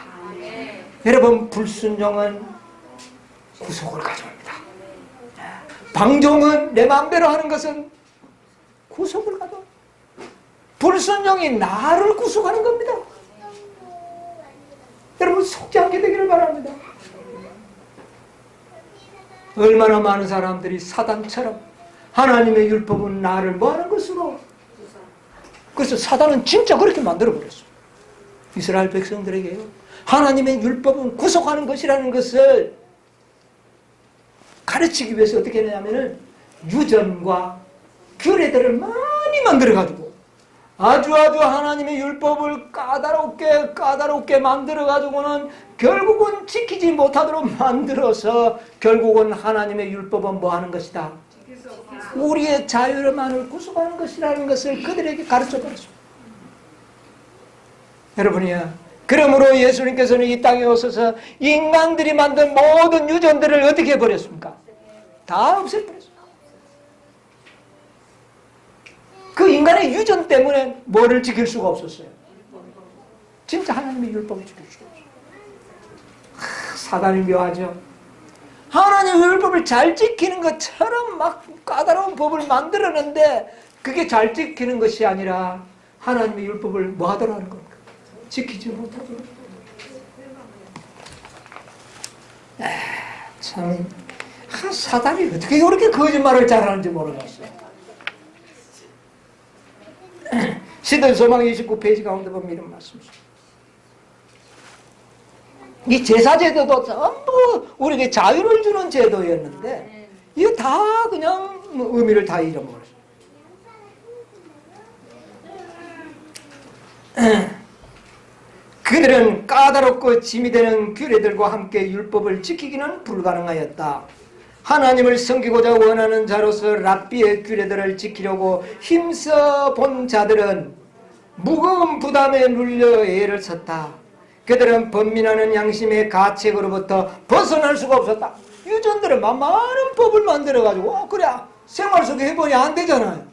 여러분, 불순종은 구속을 가져옵니다. 방종은 내 마음대로 하는 것은 구속을 가져옵니다. 불순종이 나를 구속하는 겁니다. 여러분, 속지 않게 되기를 바랍니다. 얼마나 많은 사람들이 사단처럼 하나님의 율법은 나를 뭐하는 것으로, 그래서 사단은 진짜 그렇게 만들어버렸어요. 이스라엘 백성들에게요, 하나님의 율법은 구속하는 것이라는 것을 가르치기 위해서 어떻게 했냐면은 유전과 규례들을 많이 만들어가지고 아주 하나님의 율법을 까다롭게 만들어가지고는 결국은 지키지 못하도록 만들어서 결국은 하나님의 율법은 뭐 하는 것이다? 우리의 자유만을 구속하는 것이라는 것을 그들에게 가르쳐버렸습니다. 여러분이요, 그러므로 예수님께서는 이 땅에 오셔서 인간들이 만든 모든 유전들을 어떻게 해버렸습니까? 다 없애버렸습니다. 그 인간의 유전 때문에 뭐를 지킬 수가 없었어요? 진짜 하나님의 율법을 지킬 수가 없어요. 사단이 묘하죠. 하나님의 율법을 잘 지키는 것처럼 막 까다로운 법을 만들었는데 그게 잘 지키는 것이 아니라 하나님의 율법을 뭐 하도록 하는 겁니까? 지키지 못하도록. 참, 사단이 어떻게 그렇게 거짓말을 잘하는지 모르겠어요. 시대 소망 29페이지 가운데 보면 이런 말씀이죠. 이 제사제도도 전부 우리에게 자유를 주는 제도였는데 이거 다 그냥 의미를 다 잃어버렸어요. 그들은 까다롭고 짐이 되는 규례들과 함께 율법을 지키기는 불가능하였다. 하나님을 섬기고자 원하는 자로서 랍비의 규례들을 지키려고 힘써 본 자들은 무거운 부담에 눌려 애를 썼다. 그들은 번민하는 양심의 가책으로부터 벗어날 수가 없었다. 유전들은 많은 법을 만들어가지고 그래 생활 속에 해보니 안 되잖아요.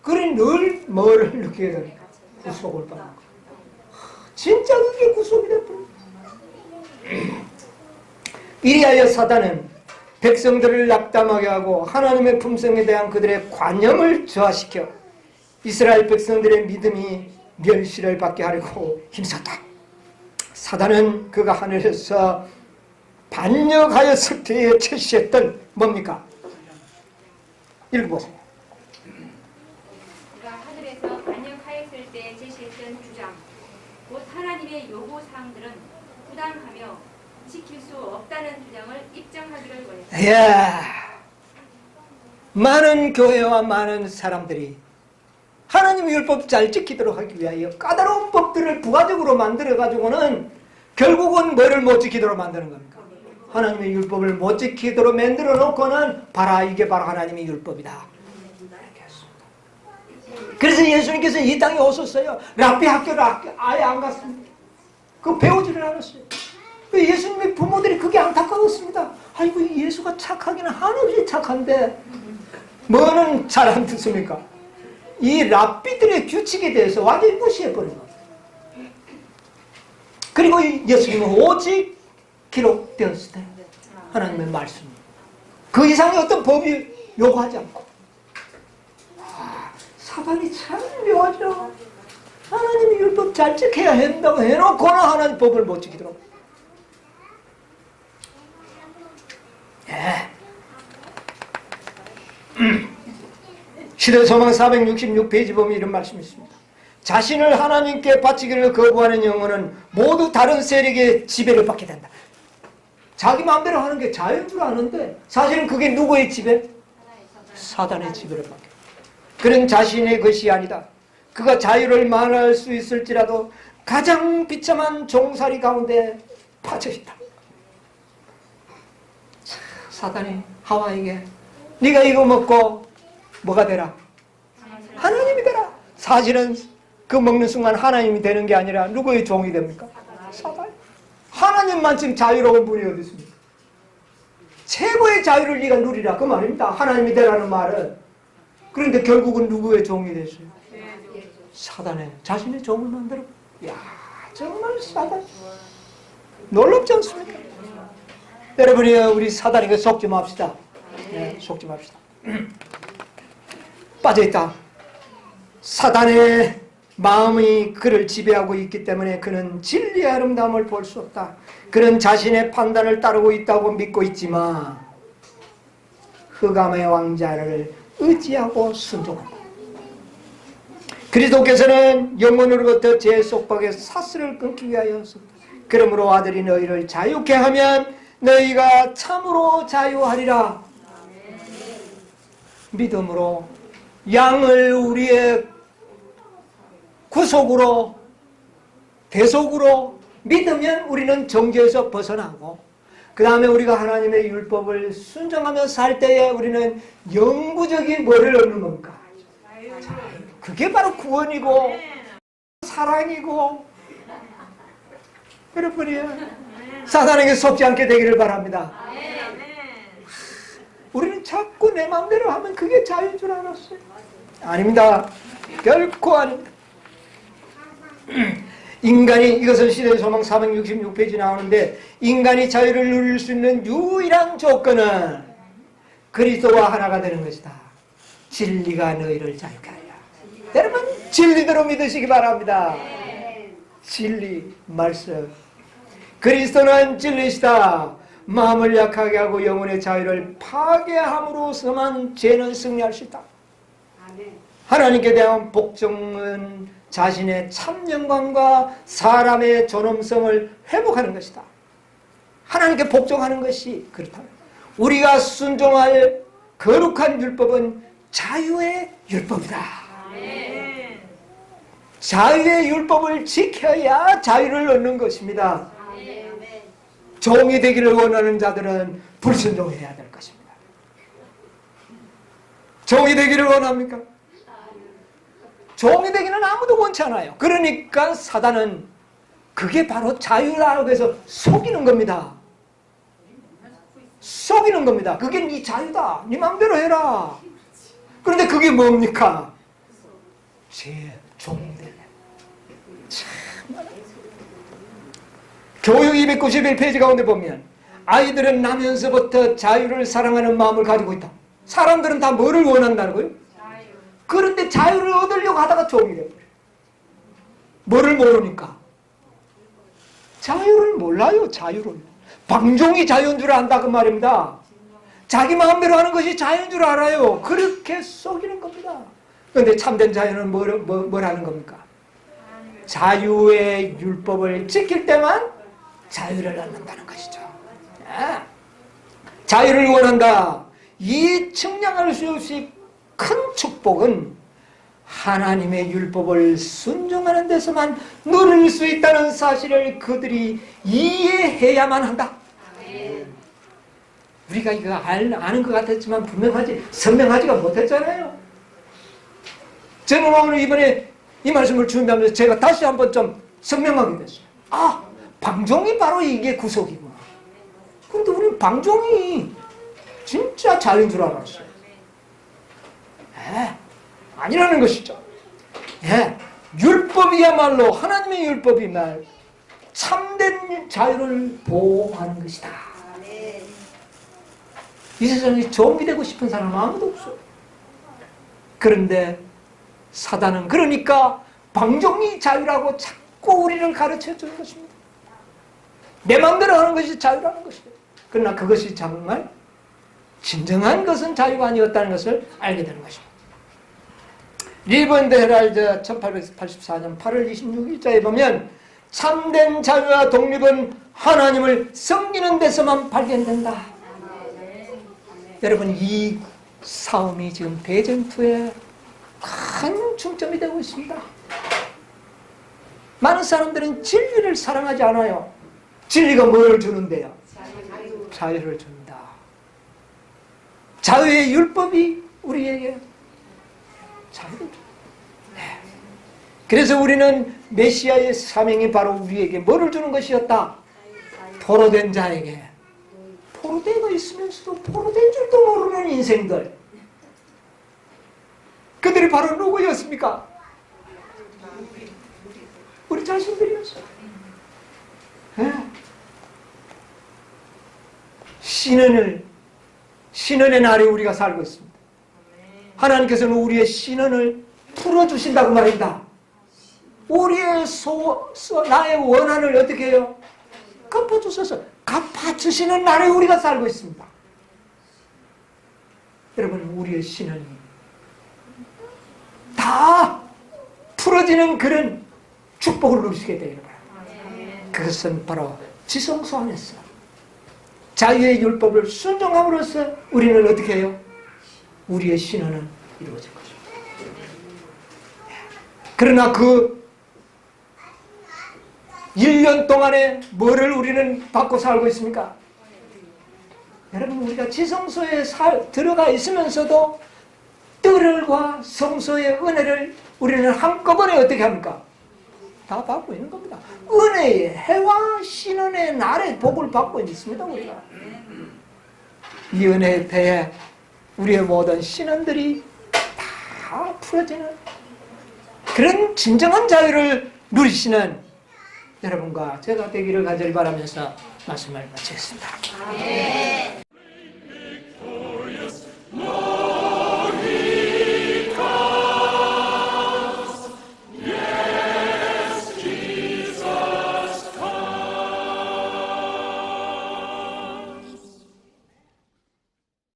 그러니 늘 뭐를 느끼게 되니까 구속을 받는 거야. 진짜 그게 구속이 됐구나. 이리하여 사단은 백성들을 낙담하게 하고 하나님의 품성에 대한 그들의 관념을 저하시켜 이스라엘 백성들의 믿음이 멸시를 받게 하려고 힘썼다. 사단은 그가 하늘에서 반역하였을 때에 제시했던 뭡니까? 읽어보세요. 그가 하늘에서 반역하였을 때 제시했던 주장, 곧 하나님의 요구사항들은 부당하며 지킬 수 없다는 주장을 입증하기를 원했다. 예. 많은 교회와 많은 사람들이 하나님의 율법 잘 지키도록 하기 위하여 까다로운 법들을 부가적으로 만들어가지고는 결국은 뭐를 못 지키도록 만드는 겁니까? 하나님의 율법을 못 지키도록 만들어 놓고는 봐라 이게 바로 하나님의 율법이다. 그래서 예수님께서 이 땅에 오셨어요. 랍비 학교를 아예 안 갔습니다. 그 배우지를 않았어요. 예수님의 부모들이 그게 안타까웠습니다. 아이고 예수가 착하기는 한없이 착한데 뭐는 잘 안 듣습니까? 이 랍비들의 규칙에 대해서 완전히 무시해버린 겁니다. 그리고 예수님은 오직 기록되었을 때 하나님의 말씀 그 이상의 어떤 법이 요구하지 않고 사단이 참 묘하죠. 하나님의 율법 잘 지켜야 한다고 해놓고는 하나님 법을 못 지키도록. 예. 시대소망 466페이지 보면 이런 말씀이 있습니다. 자신을 하나님께 바치기를 거부하는 영혼은 모두 다른 세력의 지배를 받게 된다. 자기 마음대로 하는 게 자유인 줄 아는데 사실은 그게 누구의 지배? 사단의 지배를 받게. 그는 자신의 것이 아니다. 그가 자유를 말할 수 있을지라도 가장 비참한 종살이 가운데 빠져있다. 사단이 하와에게 네가 이거 먹고 뭐가 되라? 하나님이 되라. 사실은 그 먹는 순간 하나님이 되는 게 아니라 누구의 종이 됩니까? 사단. 하나님만 지금 자유로운 분이 어디 있습니까? 최고의 자유를 네가 누리라 그 말입니다. 하나님이 되라는 말은. 그런데 결국은 누구의 종이 됐어요? 사단의 자신의 종을 만들어. 야 정말 사단 놀랍지 않습니까? 여러분이 우리 사단에게 속지 맙시다. 네, 속지 맙시다. 빠져있다. 사단의 마음이 그를 지배하고 있기 때문에 그는 진리의 아름다움을 볼 수 없다. 그는 자신의 판단을 따르고 있다고 믿고 있지만 흑암의 왕자를 의지하고 순종한다. 그리스도께서는 영혼으로부터 제 속박의 사슬을 끊기 위하여였습니다. 그러므로 아들이 너희를 자유케 하면 너희가 참으로 자유하리라. 믿음으로 양을 우리의 구속으로 대속으로 믿으면 우리는 정죄에서 벗어나고 그 다음에 우리가 하나님의 율법을 순종하며 살 때에 우리는 영구적인 뭐를 얻는 겁니까? 자유. 그게 바로 구원이고 사랑이고 여러분이 사단에게 속지 않게 되기를 바랍니다. 우리는 자꾸 내 마음대로 하면 그게 자유인 줄 알았어요. 아닙니다. 결코 아닙니다. 인간이 이것은 시대의 소망 466페이지 나오는데 인간이 자유를 누릴 수 있는 유일한 조건은 그리스도와 하나가 되는 것이다. 진리가 너희를 자유케 하리라. 여러분 진리대로 믿으시기 바랍니다. 진리 말씀 그리스도는 진리시다. 마음을 약하게 하고 영혼의 자유를 파괴함으로서만 죄는 승리할 수 있다. 하나님께 대한 복종은 자신의 참 영광과 사람의 존엄성을 회복하는 것이다. 하나님께 복종하는 것이 그렇다면 우리가 순종할 거룩한 율법은 자유의 율법이다. 자유의 율법을 지켜야 자유를 얻는 것입니다. 종이 되기를 원하는 자들은 불순종해야 될 것입니다. 종이 되기를 원합니까? 종이 되기는 아무도 원치 않아요. 그러니까 사단은 그게 바로 자유라고 해서 속이는 겁니다. 속이는 겁니다. 그게 네 자유다. 네 마음대로 해라. 그런데 그게 뭡니까? 제 종들. 참. 교육 291페이지 가운데 보면 아이들은 나면서부터 자유를 사랑하는 마음을 가지고 있다. 사람들은 다 뭐를 원한다고요? 그런데 자유를 얻으려고 하다가 종이 되어버려요. 뭐를 모르니까? 자유를 몰라요. 자유를. 방종이 자유인 줄 안다 그 말입니다. 자기 마음대로 하는 것이 자유인 줄 알아요. 그렇게 속이는 겁니다. 그런데 참된 자유는 뭘 하는 겁니까? 자유의 율법을 지킬 때만 자유를 얻는다는 것이죠. 자유를 원한다. 이 측량할 수 없이 큰 축복은 하나님의 율법을 순종하는 데서만 누릴 수 있다는 사실을 그들이 이해해야만 한다. 우리가 이거 아는 것 같았지만 선명하지가 못했잖아요. 저는 오늘 이번에 이 말씀을 준비하면서 제가 다시 한번 좀 선명하게 됐어요. 아, 방종이 바로 이게 구속이구나. 근데 우리는 방종이 진짜 자유인 줄 알았어요. 아니라는 것이죠. 율법이야말로 하나님의 율법이 참된 자유를 보호하는 것이다. 이 세상에 종이 되고 싶은 사람은 아무도 없어요. 그런데 사단은 그러니까 방종이 자유라고 자꾸 우리를 가르쳐 주는 것입니다. 내 마음대로 하는 것이 자유라는 것이죠. 그러나 그것이 정말 진정한 것은 자유가 아니었다는 것을 알게 되는 것입니다. 리본드 헤랄드 1884년 8월 26일자에 보면 참된 자유와 독립은 하나님을 섬기는 데서만 발견된다. 여러분, 이 싸움이 지금 대전투의 큰 중점이 되고 있습니다. 많은 사람들은 진리를 사랑하지 않아요. 진리가 뭘 주는데요? 자유를 준다. 자유의 율법이 우리에게 자유를 줍니다. 그래서 우리는 메시아의 사명이 바로 우리에게 뭐를 주는 것이었다? 포로된 자에게. 포로되어 있으면서도 포로된 줄도 모르는 인생들. 그들이 바로 누구였습니까? 우리 자신들이었어요. 신원의 날에 우리가 살고 있습니다. 하나님께서는 우리의 신원을 풀어주신다고 말입니다. 우리의 나의 원한을 어떻게 해요? 갚아주셔서 갚아주시는 날에 우리가 살고 있습니다. 여러분, 우리의 신원이 다 풀어지는 그런 축복을 누리시게 되기를 바랍니다. 그것은 바로 지성소 안에서 자유의 율법을 순종함으로써 우리는 어떻게 해요? 우리의 신원은 이루어질 것입니다. 그러나 그 1년 동안에 뭐를 우리는 받고 살고 있습니까? 여러분, 우리가 지성소에 들어가 있으면서도 뜰과 성소의 은혜를 우리는 한꺼번에 어떻게 합니까? 다 받고 있는 겁니다. 은혜의 해와 신은의 날에 복을 받고 있습니다. 우리가 이 은혜의 배에 우리의 모든 신은들이 다 풀어지는 그런 진정한 자유를 누리시는 여러분과 제가 되기를 간절히 바라면서 말씀을 마치겠습니다.